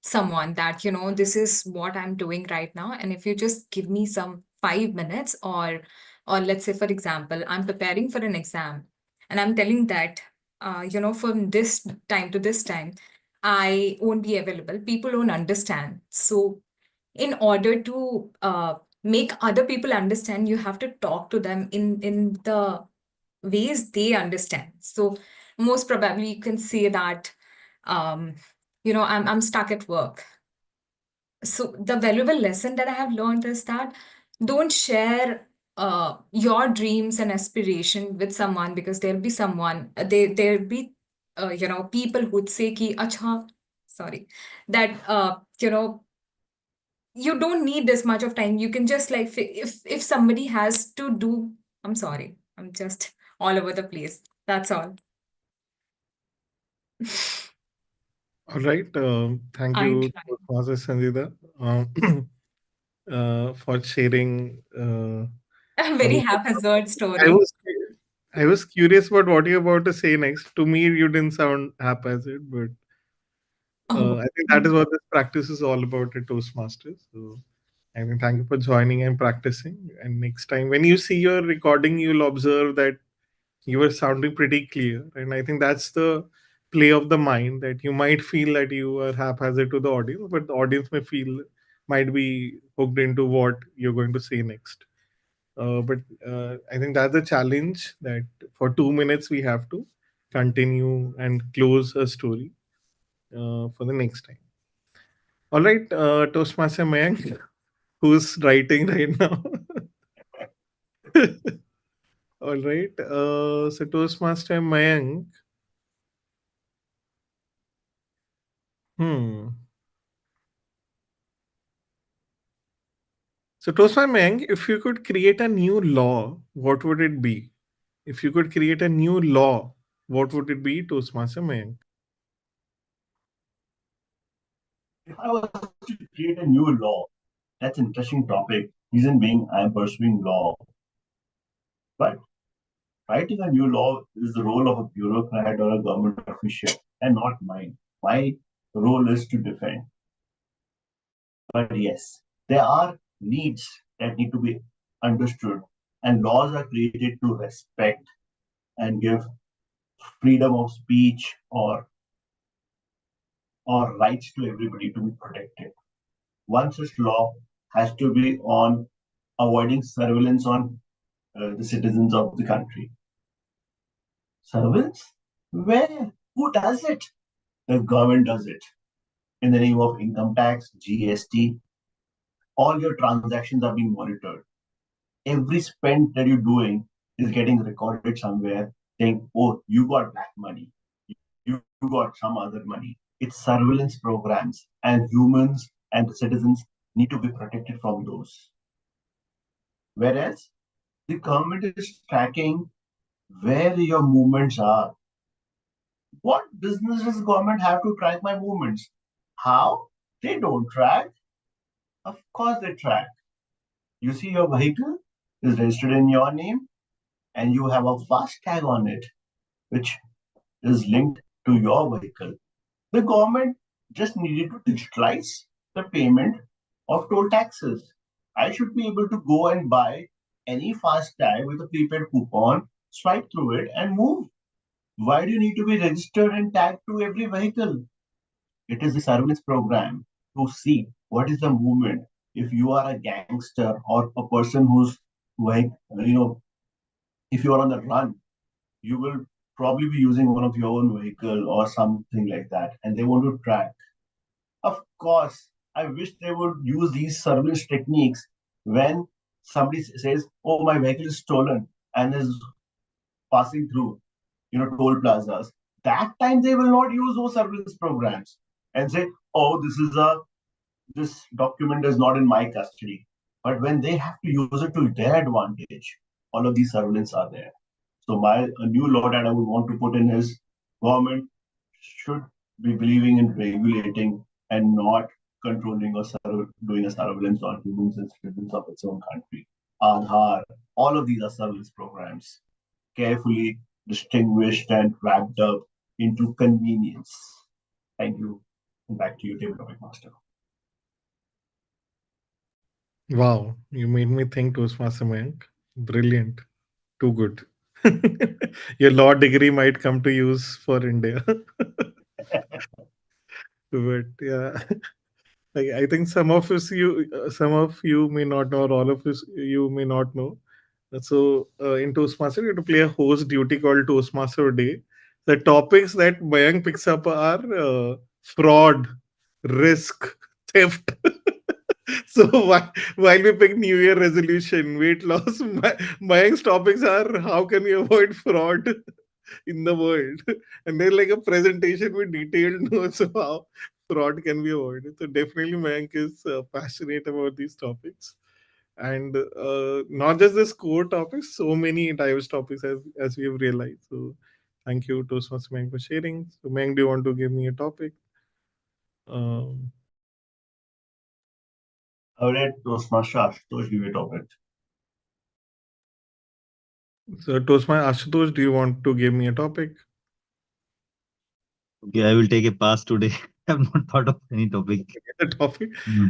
someone that, this is what I'm doing right now, and if you just give me some 5 minutes, or let's say, for example, I'm preparing for an exam, and I'm telling that, from this time to this time, I won't be available. People don't understand. So in order to make other people understand, you have to talk to them in the ways they understand. So most probably you can say that I'm stuck at work. So the valuable lesson that I have learned is that don't share your dreams and aspiration with someone, because there'll be someone there'll be people who'd say ki acha, sorry, that you don't need this much of time. You can just like if somebody has to do, I'm sorry, I'm just all over the place. That's all. All right. Thank I you, try. Master Sanjida, for sharing. A A very lot. haphazard I story. was I was curious about what you're about to say next. To me, you didn't sound haphazard, but Oh, I think that is what this practice is all about at Toastmasters. So I mean, thank you for joining and practicing. And next time, when you see your recording, you'll observe that you were sounding pretty clear. And I think that's the play of the mind, that you might feel that you are haphazard to the audience, but the audience might be hooked into what you're going to say next. But I think that's the challenge, that for 2 minutes we have to continue and close a story for the next time. All right, Toastmaster Mayank, who's writing right now. All right, so Toastmaster Mayank. Hmm. So Toastmaster Mayank, if you could create a new law, what would it be? If you could create a new law, what would it be, Toastmaster Mayank? If I was to create a new law, that's an interesting topic. Reason being, I am pursuing law. But writing a new law is the role of a bureaucrat or a government official and not mine. My role is to defend. But yes, there are needs that need to be understood, and laws are created to respect and give freedom of speech or rights to everybody to be protected. One such law has to be on avoiding surveillance on the citizens of the country. Surveillance? Where? Who does it? The government does it. In the name of income tax, GST, all your transactions are being monitored. Every spend that you're doing is getting recorded somewhere saying, oh, you got black money, you got some other money. It's surveillance programs, and humans and the citizens need to be protected from those. Whereas the government is tracking where your movements are. What business does government have to track my movements? How? They don't track. Of course they track. You see your vehicle is registered in your name and you have a fast tag on it, which is linked to your vehicle. The government just needed to digitalize the payment of toll taxes. I should be able to go and buy any fast tag with a prepaid coupon, swipe through it, and move. Why do you need to be registered and tagged to every vehicle? It is the surveillance program to see what is the movement. If you are a gangster or a person who's like, if you are on the run, you will probably be using one of your own vehicle or something like that, and they want to track. Of course, I wish they would use these surveillance techniques when somebody says, "Oh, my vehicle is stolen," and is passing through, toll plazas. That time they will not use those surveillance programs and say, "Oh, this document is not in my custody." But when they have to use it to their advantage, all of these surveillance are there. So my a new law that I would want to put in is government should be believing in regulating and not controlling or doing a surveillance on humans and citizens of its own country. Aadhaar, all of these are surveillance programs, carefully distinguished and wrapped up into convenience. Thank you. And back to you, Table Topic Master. Wow, you made me think, Toastmaster Mayank. Brilliant. Too good. Your law degree might come to use for India. But yeah, I think some of you may not know, or all of us, you may not know. So in Toastmaster, you have to play a host duty called Toastmaster Day. The topics that Mayank picks up are fraud, risk, theft. So while we pick New Year resolution, weight loss, Mayank's topics are how can we avoid fraud in the world, and there's like a presentation with detailed notes of how fraud can be avoided. So definitely, Mayank is passionate about these topics, and not just this core topics, so many diverse topics as we have realized. So thank you to Mayank for sharing. So Mayank, do you want to give me a topic? Um, I would let Toastmaster Ashutosh give a topic. so, Toastmaster Ashutosh, do you want to give me a topic? Okay, I will take a pass today. I have not thought of any topic. A topic. Hmm.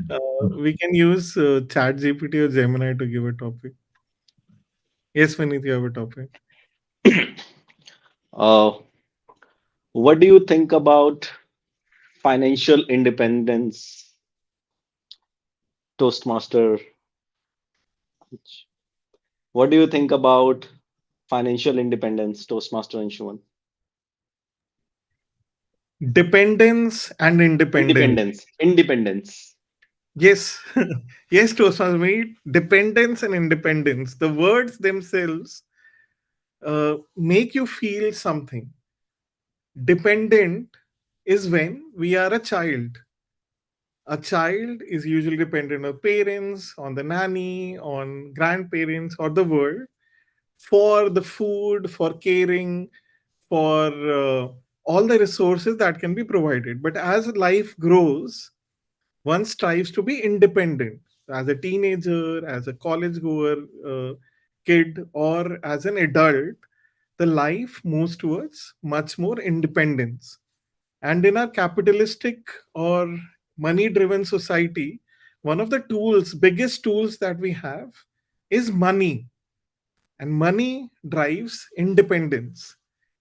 We can use Chat GPT or Gemini to give a topic. Yes, Vineet, you have a topic. Uh, what do you think about financial independence, Toastmaster? What do you think about financial independence, Toastmaster Anshuman? Dependence and independence. Independence. Yes, yes, Toastmasters. Vineet, dependence and independence. The words themselves make you feel something. Dependent is when we are a child. A child is usually dependent on parents, on the nanny, on grandparents, or the world for the food, for caring, for all the resources that can be provided. But as life grows, one strives to be independent. As a teenager, as a college goer, kid, or as an adult, the life moves towards much more independence. And in our capitalistic or money driven society, one of the tools, biggest tools that we have is money. And money drives independence.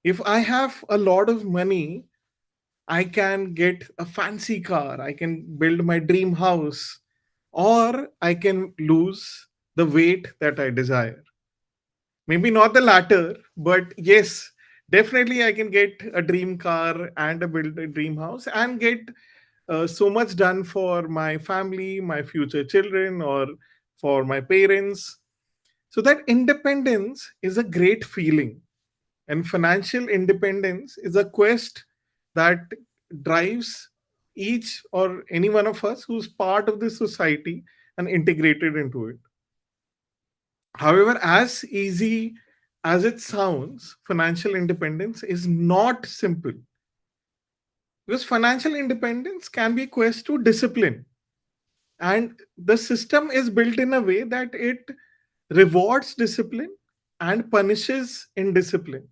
If I have a lot of money, I can get a fancy car, I can build my dream house, or I can lose the weight that I desire. Maybe not the latter, but yes, definitely I can get a dream car and build a dream house and get so much done for my family, my future children, or for my parents. So that independence is a great feeling, and financial independence is a quest that drives each or any one of us who's part of this society and integrated into it. However, as easy as it sounds, financial independence is not simple, because financial independence can be a quest to discipline, and the system is built in a way that it rewards discipline and punishes indiscipline.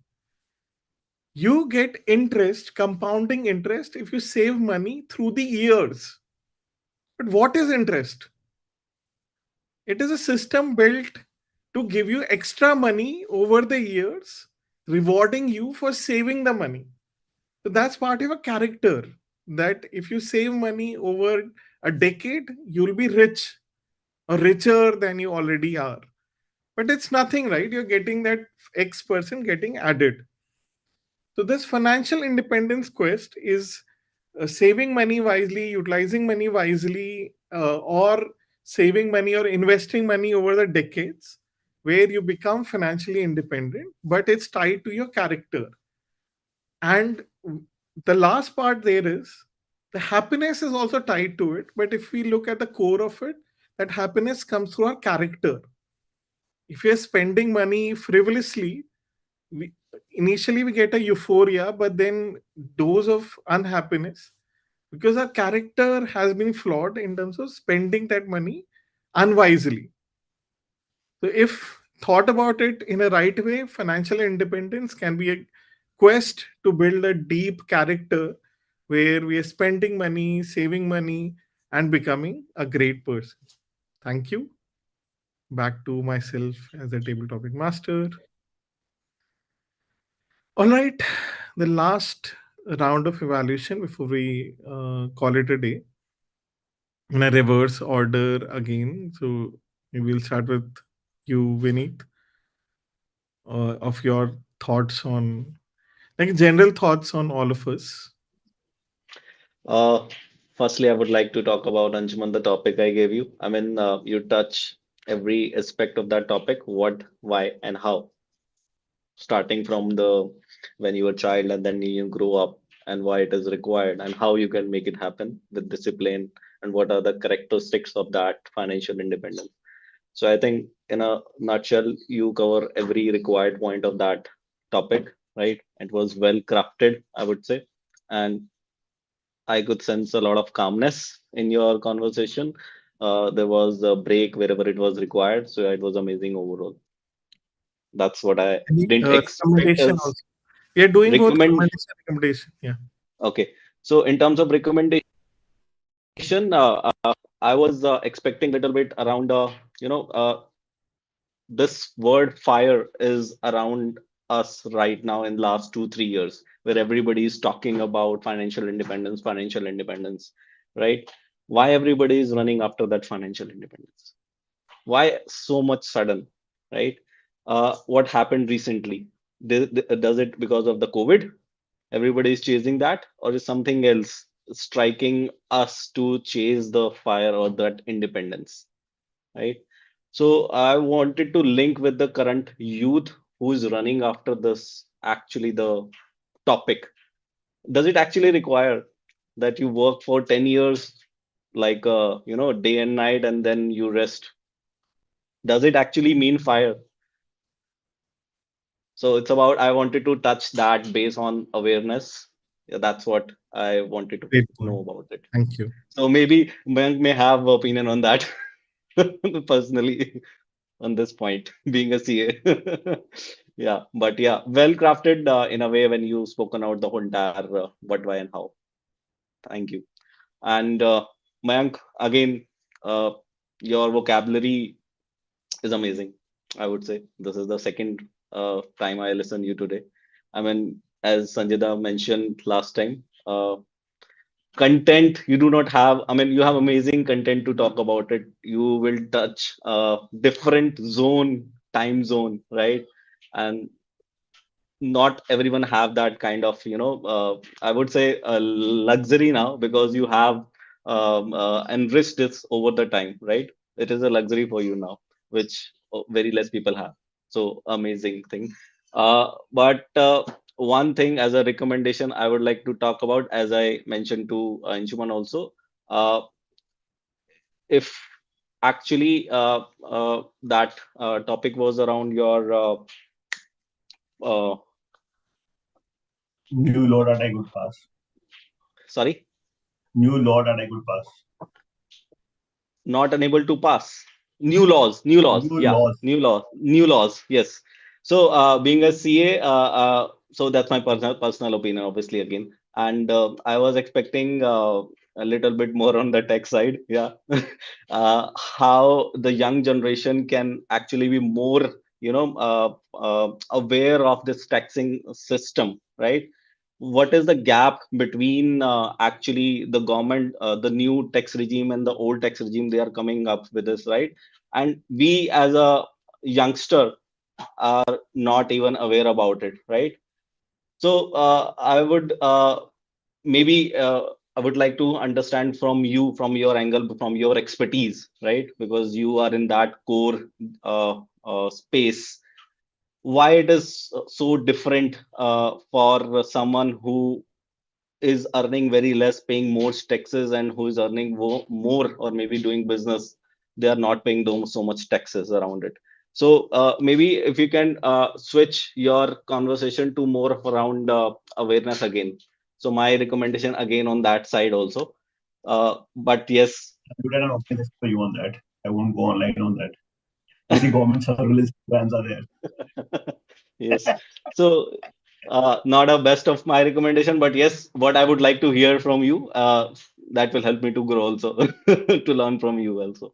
You get interest, compounding interest, if you save money through the years. But what is interest? It is a system built to give you extra money over the years, rewarding you for saving the money. So that's part of a character, that if you save money over a decade, you'll be rich or richer than you already are. But it's nothing, right? You're getting that X person getting added. So this financial independence quest is saving money wisely, utilizing money wisely, or saving money or investing money over the decades, where you become financially independent, but it's tied to your character. And the last part there is the happiness is also tied to it. But if we look at the core of it, that happiness comes through our character. If you're spending money frivolously, we, initially we get a euphoria, but then dose of unhappiness, because our character has been flawed in terms of spending that money unwisely. So if thought about it in a right way, financial independence can be a quest to build a deep character where we are spending money, saving money, and becoming a great person. Thank you. Back to myself as a table topic master. All right, the last round of evaluation before we call it a day, in a reverse order again. So we will start with you, Vineet, of your thoughts on, like, general thoughts on all of us. Uh, Firstly, I would like to talk about Anshuman, the topic I gave you. I mean, you touch every aspect of that topic, what, why, and how, starting from the when you were a child and then you grow up, and why it is required and how you can make it happen with discipline, and what are the characteristics of that financial independence. So I think in a nutshell, you cover every required point of that topic, right? It was well crafted, I would say. And I could sense a lot of calmness in your conversation. There was a break wherever it was required, so it was amazing overall. That's what I Any didn't expect recommendation as also? We are doing both recommend. recommendation. Yeah. Okay, so in terms of recommendation, I was expecting a little bit around, you know, this word fire is around us right now in last 2 3 years, where everybody is talking about financial independence, right? Why everybody is running after that financial independence? Why so much sudden, right? What happened recently? Does it because of the COVID? Everybody is chasing that, or is something else striking us to chase the fire or that independence, right? So I wanted to link with the current youth who is running after this, actually the topic. Does it actually require that you work for 10 years, like day and night, and then you rest? Does it actually mean fire? So it's about, I wanted to touch that based on awareness. Yeah, that's what I wanted to Great know point. about it. Thank you. So maybe Mayank may have opinion on that personally, on this point, being a CA. Yeah, but yeah, well crafted in a way when you spoken out the whole entire what, why, and how. Thank you. And Mayank, again, uh, your vocabulary is amazing. I would say this is the second time I listen you today. I mean, as Sanjida mentioned last time, content you do not have. I mean, you have amazing content to talk about it. You will touch different time zone, right? And not everyone have that kind of I would say luxury now, because you have enriched this over the time, right? It is a luxury for you now, which very less people have. So amazing thing. But one thing as a recommendation I would like to talk about, as I mentioned to Anshuman also, if actually that topic was around your uh, New law that I could pass. sorry, New law that I could pass. not unable to pass. New laws, New yeah, laws. new laws, yes. So being a CA, so that's my personal opinion, obviously, again. And I was expecting a little bit more on the tech side, yeah. How the young generation can actually be more, aware of this taxing system, right? What is the gap between actually the government, the new tax regime and the old tax regime they are coming up with this, right? And we as a youngster are not even aware about it, right? So I would maybe I would like to understand from you, from your angle, from your expertise, right? Because you are in that core space, why it is so different for someone who is earning very less, paying more taxes, and who is earning more or maybe doing business, they are not paying so much taxes around it. So maybe if you can switch your conversation to more of around awareness again. So my recommendation again on that side also. But yes, I would an optimist for you on that. I won't go online on that. Many government surveillance plans are there. yes. So, not a best of my recommendation, but yes, what I would like to hear from you, that will help me to grow also, to learn from you also.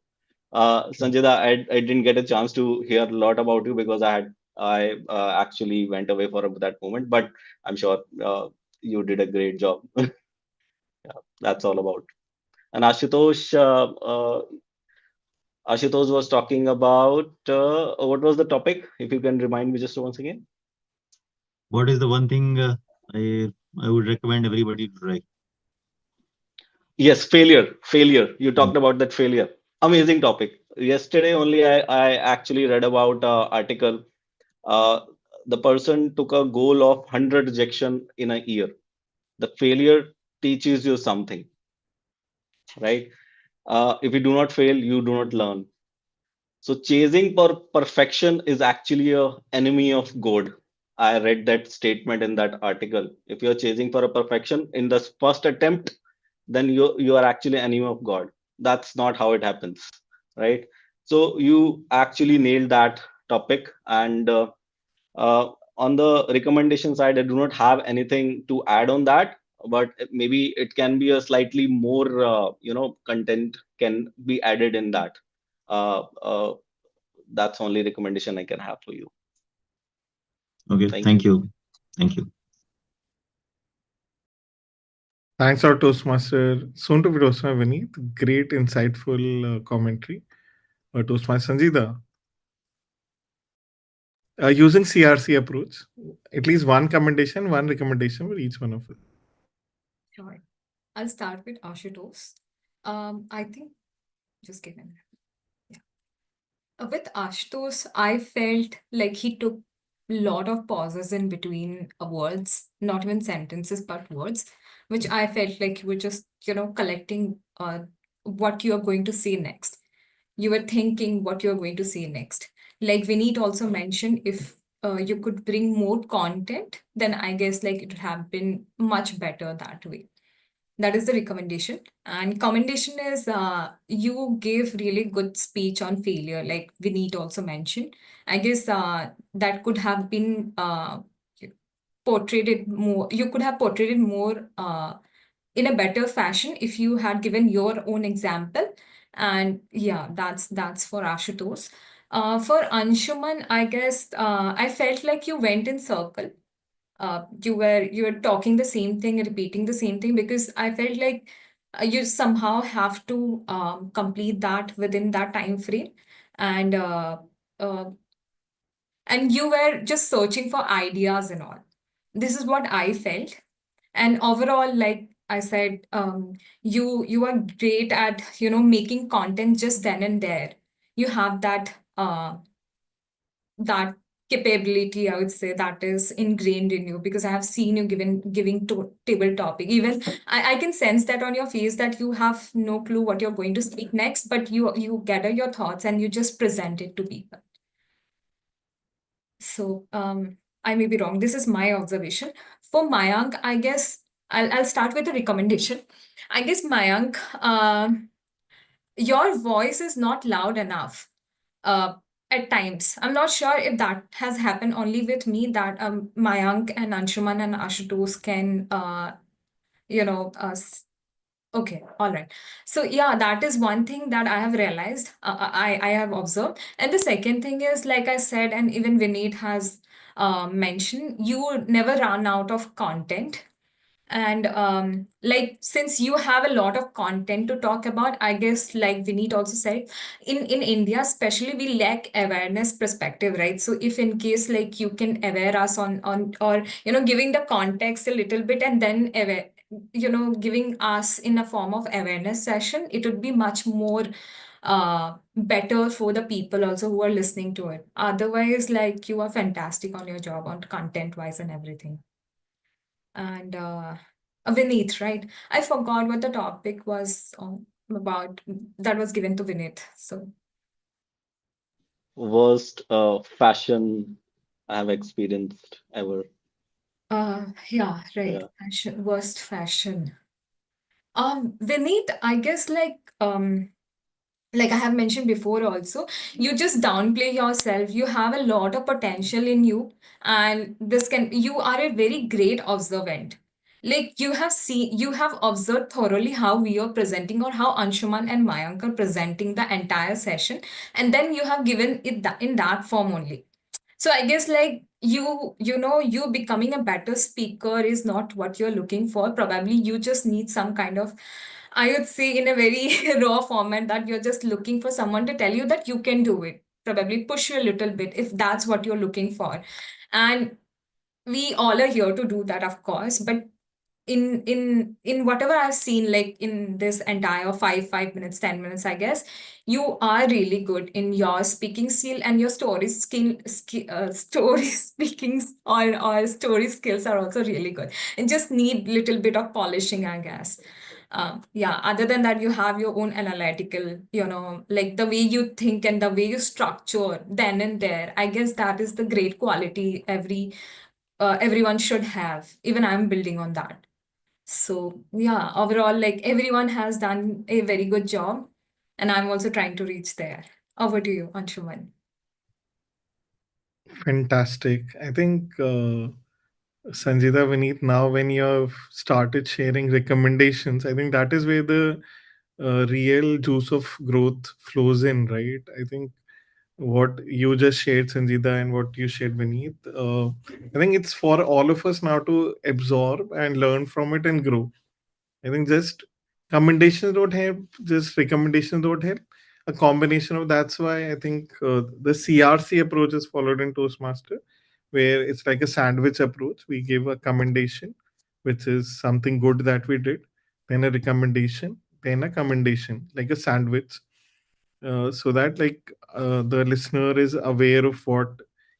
Sanjida, I didn't get a chance to hear a lot about you because I actually went away for that moment, but I'm sure you did a great job. Yeah, that's all about. And Ashutosh was talking about what was the topic? If you can remind me just once again. What is the one thing I would recommend everybody to try? Yes, failure. Failure. You Mm. talked about that failure. Amazing topic. Yesterday only I actually read about article. Uh, the person took a goal of 100 rejection in a year. The failure teaches you something, right? If you do not fail, you do not learn. So chasing for perfection is actually a enemy of God. I read that statement in that article. If you're chasing for a perfection in the first attempt, then you are actually enemy of God. That's not how it happens, right? So you actually nailed that topic. And uh, on the recommendation side, I do not have anything to add on that, but maybe it can be a slightly more content can be added in that. uh, uh, that's only recommendation I can have for you. Okay, Thank thank you. you. Thank you. Thanks, our Toastmaster, soon to be Toastmaster Vineet. Great, insightful commentary. Toastmaster Sanjida, using CRC approach, at least one recommendation for each one of us. Sure. I'll start with Ashutosh. I think, just give me a minute. With Ashutosh, I felt like he took a lot of pauses in between words, not even sentences, but words, which I felt like you were just, collecting what you are going to say next. You were thinking what you're going to say next. Like Vineet also mentioned, if you could bring more content, then I guess like it would have been much better that way. That is the recommendation. And commendation is you gave really good speech on failure, like Vineet also mentioned. I guess that could have been portrayed it more. You could have portrayed it more in a better fashion if you had given your own example. And yeah, that's for Ashutosh. For Anshuman, I guess I felt like you went in circle. You were talking the same thing, repeating the same thing, because I felt like you somehow have to complete that within that time frame, and uh, and you were just searching for ideas and all. This is what I felt, and overall, like I said, you are great at making content just then and there. You have that capability, I would say, that is ingrained in you, because I have seen you giving table topic. Even I can sense that on your face that you have no clue what you're going to speak next, but you gather your thoughts and you just present it to people. So I may be wrong. This is my observation. For Mayank, I guess I'll start with a recommendation. I guess Mayank, your voice is not loud enough uh, at times. I'm not sure if that has happened only with me, that Mayank and Anshuman and Ashutosh can, okay, all right. So yeah, that is one thing that I have realized, I have observed. And the second thing is, like I said, and even Vineet has mentioned, you never run out of content. And like, since you have a lot of content to talk about, I guess, like Vineet also said, in India especially, we lack awareness perspective, right? So if in case like you can aware us on or giving the context a little bit, and then aware, giving us in a form of awareness session, it would be much more better for the people also who are listening to it. Otherwise, like, you are fantastic on your job on content wise and everything. And Vineet, right? I forgot what the topic was about that was given to Vineet. So, Worst fashion I have experienced ever. yeah, right. Yeah. Fashion, worst fashion. Vineet, I guess like I have mentioned before also, you just downplay yourself. You have a lot of potential in you, and you are a very great observant. Like, you have observed thoroughly how we are presenting, or how Anshuman and Mayank are presenting the entire session, and then you have given it in that form only. So I guess like you becoming a better speaker is not what you're looking for. Probably you just need some kind of, I would say, in a very raw format, that you're just looking for someone to tell you that you can do it. Probably push you a little bit if that's what you're looking for. And we all are here to do that, of course, but in whatever I've seen, like in this entire 5 minutes, 10 minutes, I guess you are really good in your speaking skill, and your story speaking or story skills are also really good, and just need little bit of polishing, I guess. Yeah, other than that, you have your own analytical, like the way you think and the way you structure then and there. I guess that is the great quality everyone should have. Even I'm building on that. So yeah, overall, like everyone has done a very good job, and I'm also trying to reach there. Over to you, Anshuman. Fantastic. I think Sanjita, Vineet, now when you have started sharing recommendations, I think that is where the real juice of growth flows in, right? I think what you just shared, Sanjita, and what you shared, Vineet, I think it's for all of us now to absorb and learn from it and grow. I think just commendations don't help, just recommendations don't help. A combination of that's why I think the CRC approach is followed in Toastmaster, where it's like a sandwich approach. We give a commendation, which is something good that we did, then a recommendation, then a commendation, like a sandwich, so that the listener is aware of what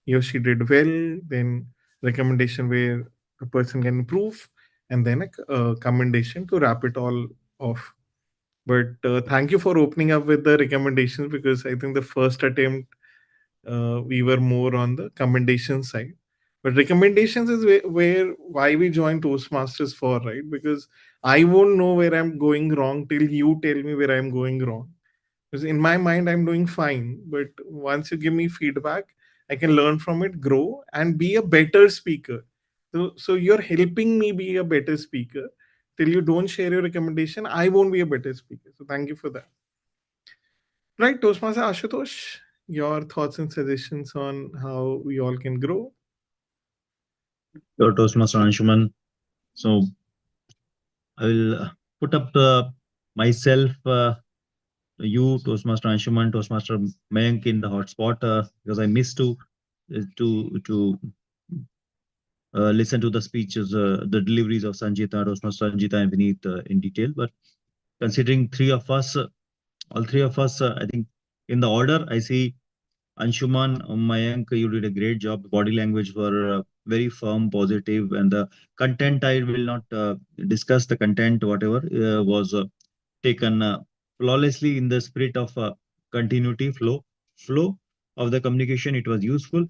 he or she did well, then recommendation where the person can improve, and then a commendation to wrap it all off. But thank you for opening up with the recommendations, because I think the first attempt we were more on the commendation side. But recommendations is where why we join Toastmasters for, right? Because I won't know where I'm going wrong till you tell me where I'm going wrong, because in my mind I'm doing fine, but once you give me feedback, I can learn from it, grow, and be a better speaker. So you're helping me be a better speaker. Till you don't share your recommendation, I won't be a better speaker. So thank you for that. Right, Toastmaster Ashutosh, your thoughts and suggestions on how we all can grow. Your Toastmaster Anshuman. So I will put up myself, you, Toastmaster Anshuman, Toastmaster Mayank in the hotspot, because I missed to listen to the speeches, the deliveries of Sanjita, Toastmaster Sanjita, and Vineet in detail. But considering three of us, all three of us, I think in the order I see Anshuman, Mayank, you did a great job. Body language were very firm, positive, and the content I will not discuss the content. Whatever was taken flawlessly in the spirit of continuity, flow of the communication. It was useful.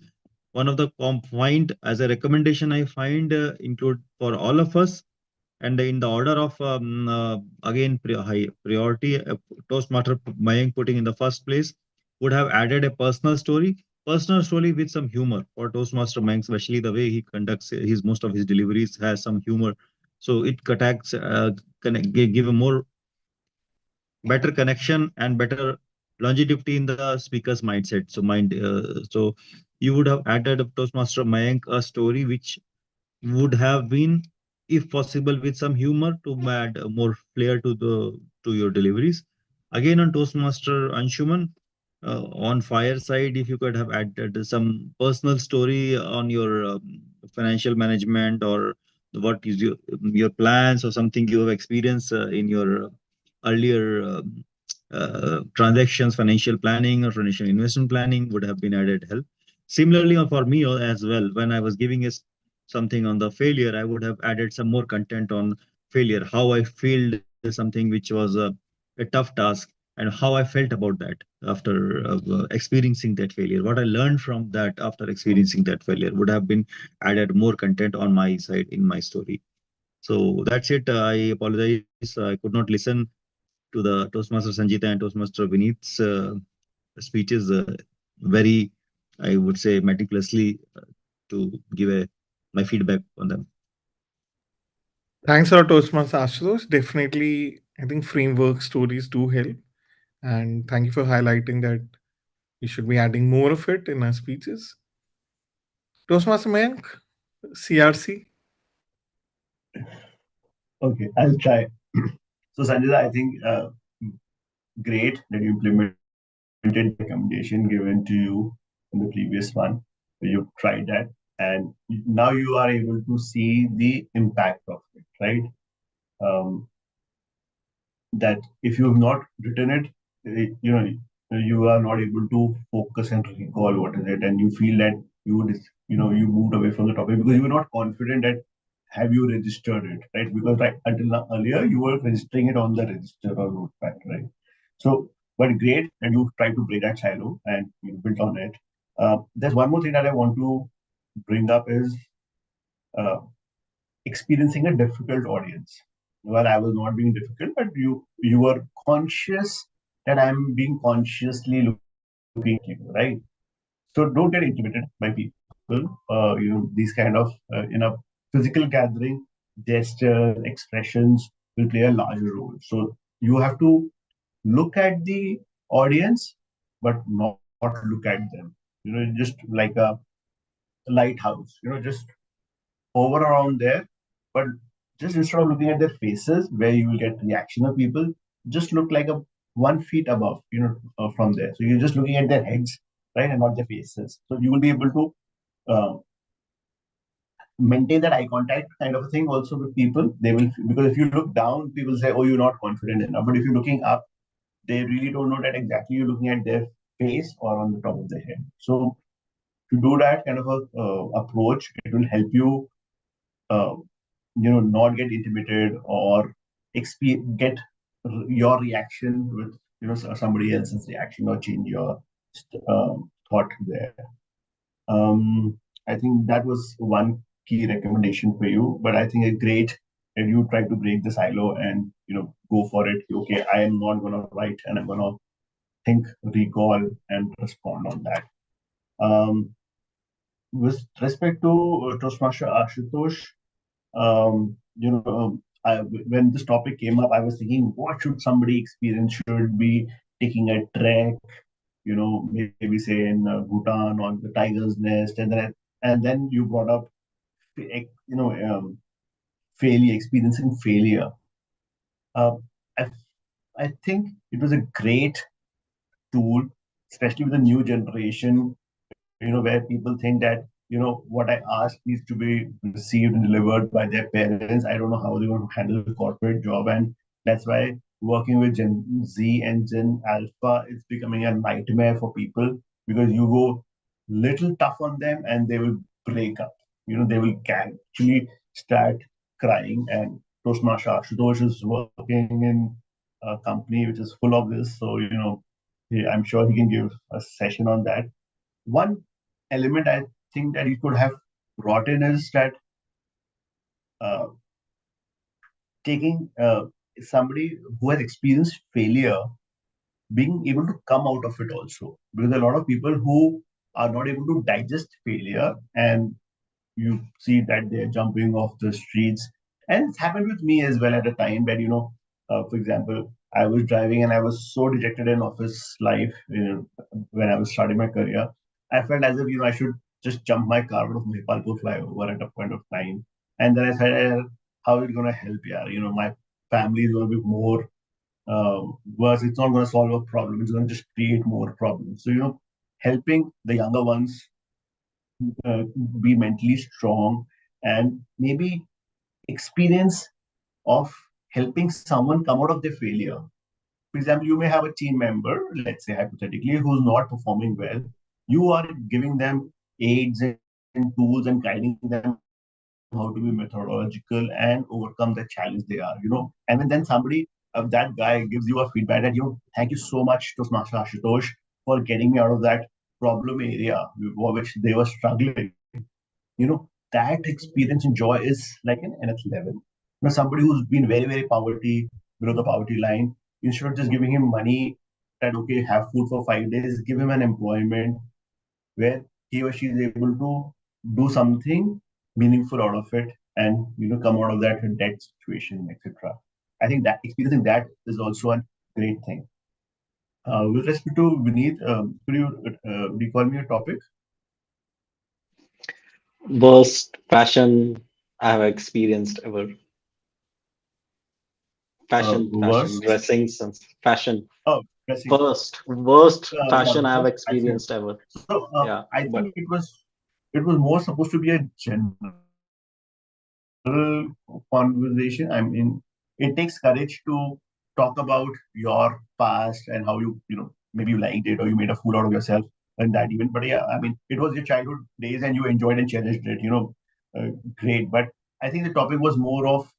One of the point as a recommendation I find include for all of us, and in the order of again high priority, Toastmaster Mayank putting in the first place would have added a personal story with some humor for Toastmaster Mayank, especially the way he conducts his most of his deliveries has some humor, so it attacks give a more better connection and better longevity in the speaker's mindset. So you would have added Toastmaster Mayank a story which would have been, if possible, with some humor to add more flair to your deliveries. Again, on Toastmaster Anshuman, on fire side, if you could have added some personal story on your financial management, or what is your plans, or something you have experienced in your earlier transactions, financial planning or financial investment planning, would have been added help. Similarly, for me as well, when I was giving a something on the failure, I would have added some more content on failure, how I failed something which was a tough task, and how I felt about that after experiencing that failure. What I learned from that after experiencing that failure would have been added more content on my side in my story. So that's it. I apologize. I could not listen to the Toastmaster Sanjita and Toastmaster Vineet's speeches very, I would say, meticulously to give my feedback on them. Thanks a lot, Toastmaster Ashutosh. Definitely, I think framework stories do help, and thank you for highlighting that we should be adding more of it in our speeches. Toastmaster Mayank, CRC. Okay, I'll try. So, Sanjita, I think great that you implemented the recommendation given to you in the previous one. You've tried that, and now you are able to see the impact of it, right? Um, that if you have not written it, you are not able to focus and recall what is it, and you feel that you moved away from the topic because you were not confident that have you registered it, right? Because right until now, earlier you were registering it on the register or notepad, right? So, but great, and you try to break that silo and you built on it. There's one more thing that I want to bring up is uh, experiencing a difficult audience. Well, I was not being difficult, but you were conscious that I'm being consciously looking at you, right? So don't get intimidated by people. These kind of in a physical gathering, gestures, expressions will play a larger role. So you have to look at the audience, but not look at them. Just like a lighthouse. Just hover around there, but just instead of looking at their faces, where you will get reaction of people, just look like a 1 feet above, from there. So you're just looking at their heads, right, and not their faces. So you will be able to uh, maintain that eye contact kind of a thing also with people. They will, because if you look down, people say, "Oh, you're not confident enough." But if you're looking up, they really don't know that exactly you're looking at their face or on the top of their head. So to do that kind of a approach, it will help you uh, not get intimidated or get your reaction with somebody else's reaction, or change your thought there. I think that was one key recommendation for you, but I think a great that you try to break the silo and go for it. Okay, I am not going to write, and I'm going to think, recall, and respond on that. With respect to Toastmaster Ashutosh, when this topic came up, I was thinking, what should somebody experience? Should be taking a trek, maybe say in Bhutan or the tiger's nest, and then you brought up, failure, experiencing failure. Uh, I I think it was a great tool, especially with the new generation, where people think that, what I ask needs to be received and delivered by their parents. I don't know how they're going to handle the corporate job. And that's why working with Gen Z and Gen Alpha is becoming a nightmare for people, because you go little tough on them and they will break up. They will actually start crying. And Toastmaster Ashutosh is working in a company which is full of this. So, I'm sure he can give a session on that. One element I think that you could have brought in is that uh, taking somebody who has experienced failure, being able to come out of it also, because a lot of people who are not able to digest failure, and you see that they're jumping off the streets. And it's happened with me as well at a time that, for example, I was driving and I was so dejected in office life, when I was starting my career. I felt as if, I should just jump my car out of Mahipalpur flyover at a point of time. And then I said, how is it going to help? Yeah, my family is going to be more worse. It's not going to solve a problem. It's going to just create more problems. So, helping the younger ones uh, be mentally strong, and maybe experience of helping someone come out of their failure. For example, you may have a team member, let's say hypothetically, who's not performing well. You are giving them aids and tools and guiding them how to be methodological and overcome the challenge they are, and then somebody, that guy gives you a feedback that, thank you so much, Toastmaster Ashutosh, for getting me out of that problem area for which they were struggling. That experience and joy is like an nth level. Somebody who's been very, very poverty, below the poverty line, instead of just giving him money that, okay, have food for 5 days, give him an employment where he or she is able to do something meaningful out of it, and come out of that debt situation, etc. I think that experiencing that is also a great thing. With respect to Vineet, could you recall me a topic? Worst fashion I have experienced ever. Fashion, Worst? dressing sense, fashion. Oh, dressing. Worst Yeah, fashion I have worst fashion. experienced ever. So Yeah, I but think it was more supposed to be a general conversation. I mean, it takes courage to talk about your past and how maybe you liked it or you made a fool out of yourself in that event. But yeah, I mean, it was your childhood days and you enjoyed and cherished it. Great. But I think the topic was more of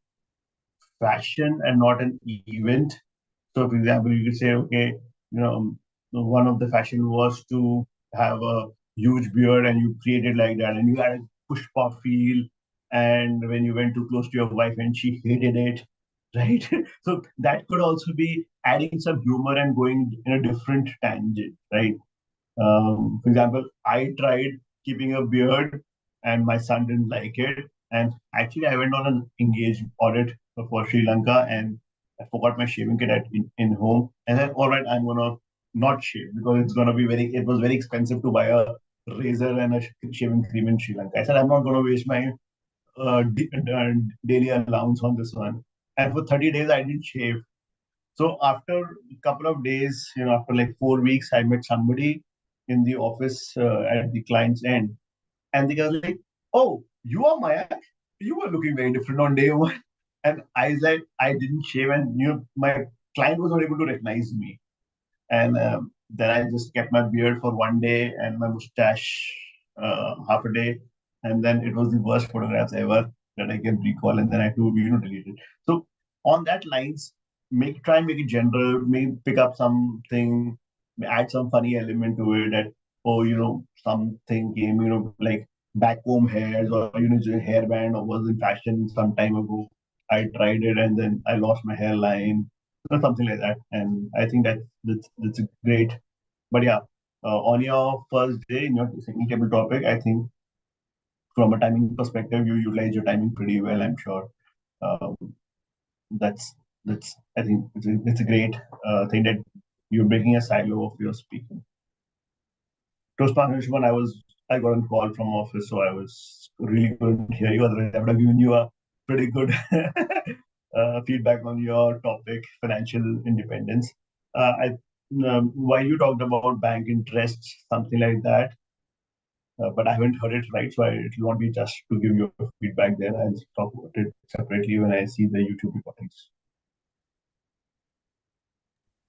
fashion and not an event. So, for example, you could say, okay, one of the fashion was to have a huge beard and you created like that, and you had a pushpa feel. and when you went too close to your wife and she hated it, right? So that could also be adding some humor and going in a different tangent, right? For example, I tried keeping a beard and my son didn't like it. And actually, I went on an engaged audit for Sri Lanka and I forgot my shaving kit in home. And then, all right, I'm going to not shave because it's going to be it was very expensive to buy a razor and a shaving cream in Sri Lanka. I said, I'm not going to waste my daily allowance on this one. And for 30 days, I didn't shave. So after a couple of days, after like 4 weeks, I met somebody in the office at the client's end, and they were like, "Oh, you are Mayak. You were looking very different on day one." And I said, "I didn't shave, and my client was not able to recognize me." And then I just kept my beard for one day and my mustache half a day, and then it was the worst photographs ever that I can recall, and then I had to delete it. So on that lines, try and make it general, maybe pick up something, add some funny element to it that, oh, something came, like back comb hairs, or hairband or was in fashion some time ago. I tried it and then I lost my hairline, something like that. And I think that's great. But yeah, on your first day in your second table topic, I think from a timing perspective, you utilize your timing pretty well. I'm sure. Um, that's I think it's a great thing that you're breaking a silo of your speaking. Toastmasters one, I got a call from office, so I was really couldn't hear you. Otherwise, I would have given you a pretty good feedback on your topic, financial independence. While you talked about bank interest, something like that, but I haven't heard it right, so it will not be just to give you feedback there. I'll talk about it separately when I see the YouTube recordings.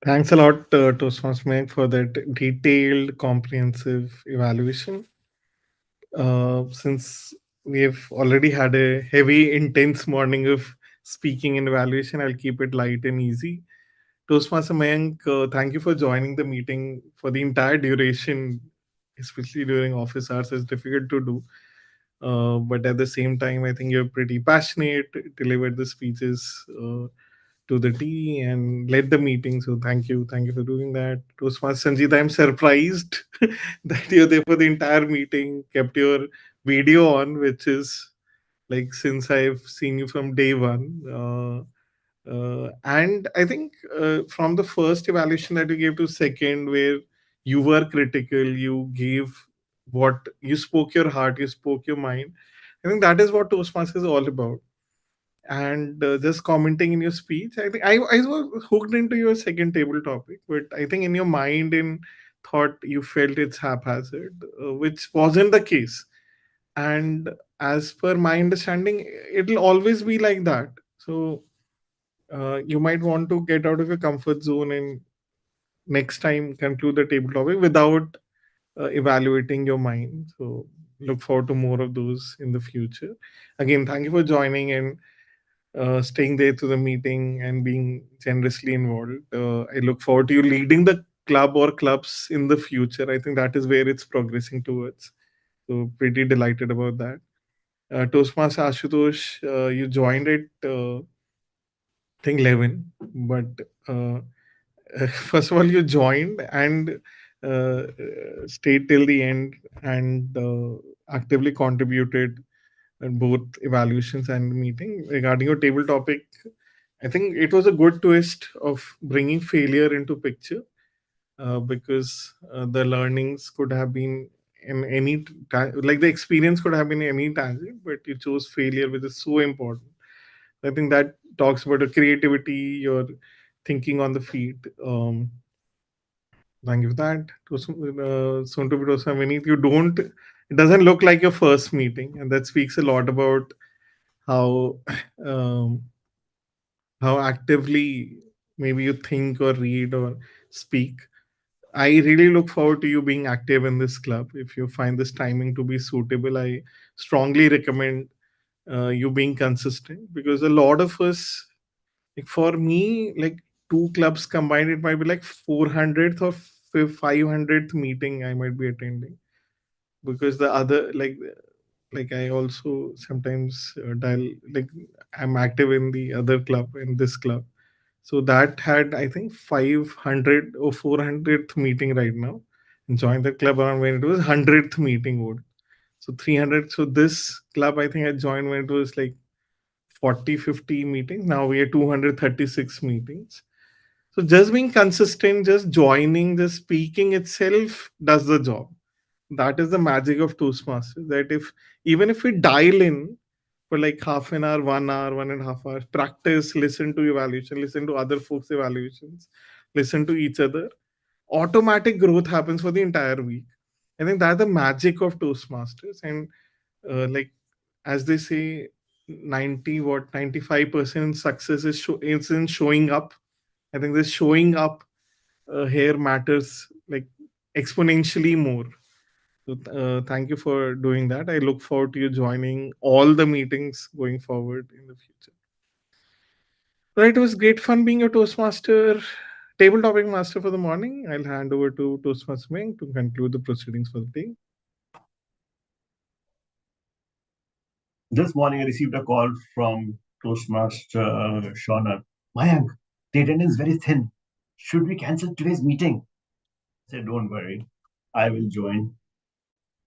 Thanks a lot, Toastmasters, for that detailed, comprehensive evaluation. Since we have already had a heavy, intense morning of speaking and evaluation, I'll keep it light and easy. Toastmaster Mayank, thank you for joining the meeting for the entire duration, especially during office hours. It's difficult to do. But at the same time, I think you're pretty passionate, delivered the speeches to the T and led the meeting. So thank you. Thank you for doing that. Toastmaster Sanjeet, I'm surprised that you're there for the entire meeting, kept your video on, which is like since I've seen you from day one. And I think from the first evaluation that you gave to second, where you were critical, you gave what you spoke your heart, you spoke your mind. I think that is what Toastmasters is all about. And just commenting in your speech, I think I was hooked into your second table topic, but I think in your mind and thought you felt it's haphazard, which wasn't the case. And as per my understanding, it'll always be like that. So you might want to get out of your comfort zone and next time conclude the table topic without evaluating your mind. So look forward to more of those in the future. Again, thank you for joining and staying there to the meeting and being generously involved. I look forward to you leading the club or clubs in the future. I think that is where it's progressing towards. So pretty delighted about that. Toastmaster Ashutosh, you joined it, I think 11, but first of all, you joined and stayed till the end and actively contributed in both evaluations and meeting. Regarding your table topic, I think it was a good twist of bringing failure into picture because the learnings could have been in like the experience could have been any tangent, but you chose failure, which is so important. I think that talks about your creativity, your thinking on the feet. Thank you for that. Soon to be Tosamini, you don't. It doesn't look like your first meeting, and that speaks a lot about how um, how actively maybe you think or read or speak. I really look forward to you being active in this club. If you find this timing to be suitable, I strongly recommend you being consistent because a lot of us, like for me, like two clubs combined, it might be like 400th or 500th meeting I might be attending because the other like like I also sometimes dial, like I'm active in the other club, in this club. So that had, I think, 500 or 400th meeting right now. And joined the club around when it was 100th meeting old. So 300. So this club, I think I joined when it was like 40, 50 meetings. Now we are 236 meetings. So just being consistent, just joining, just speaking itself does the job. That is the magic of Toastmasters. That if even if we dial in for like half an hour, 1 hour, 1.5 hours, practice, listen to evaluation, listen to other folks' evaluations, listen to each other, automatic growth happens for the entire week. I think that's the magic of Toastmasters. And like as they say, 95% success is in showing up. I think this showing up here matters like exponentially more. So, thank you for doing that. I look forward to you joining all the meetings going forward in the future. Right, it was great fun being your Toastmaster, table topic master for the morning. I'll hand over to Toastmaster Ming to conclude the proceedings for the day. This morning, I received a call from Toastmaster Shauna. Mayank, the attendance is very thin. Should we cancel today's meeting? I said, don't worry. I will join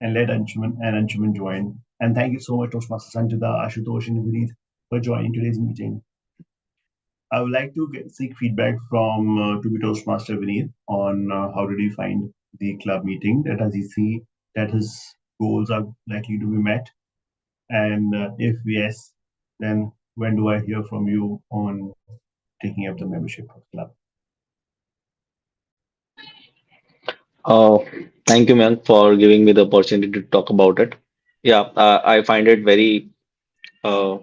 and let Anshuman join. And thank you so much, Toastmaster Sanjida, Ashutosh, and Vineet for joining today's meeting. I would like to seek feedback from to be Toastmaster Vineet on how did he find the club meeting? That does he see that his goals are likely to be met? And if yes, then when do I hear from you on taking up the membership of the club? Uh, Thank you, man, for giving me the opportunity to talk about it. Yeah, I find it very uh,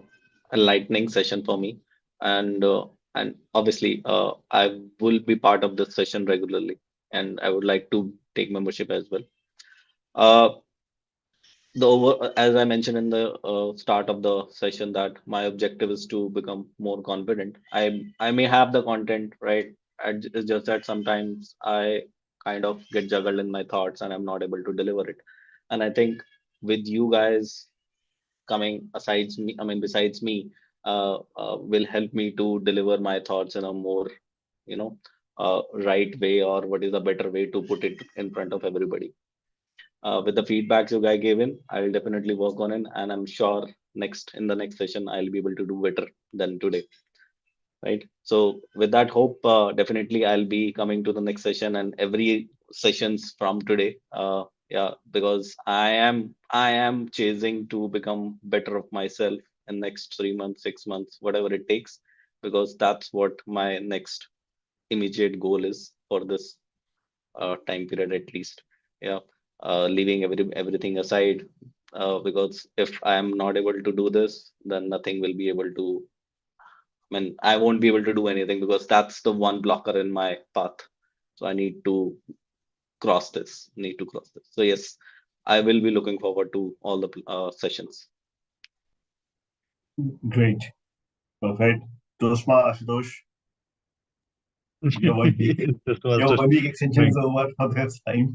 enlightening session for me, and obviously, I will be part of this session regularly, and I would like to take membership as well. Uh, as I mentioned in the start of the session, that my objective is to become more confident. I may have the content, right? It's just that sometimes I kind of get juggled in my thoughts and I'm not able to deliver it. And I think with you guys coming asides me, I mean besides me, will help me to deliver my thoughts in a more, you know, right way, or what is a better way to put it in front of everybody. With the feedbacks you guys gave in, I'll definitely work on it, and I'm sure next in the next session I'll be able to do better than today. Right. So with that hope, definitely I'll be coming to the next session and every sessions from today. Yeah, because I am chasing to become better of myself in next 3 months, 6 months, whatever it takes, because that's what my next immediate goal is for this time period at least. Yeah, leaving everything aside, because if I am not able to do this, then nothing will be able to. I mean, I won't be able to do anything because that's the one blocker in my path. So I need to cross this. Need to cross this. So yes, I will be looking forward to all the sessions. Great, perfect. Toastma Ashutosh, your 1 week, This was your just 1 week extension is over for this time.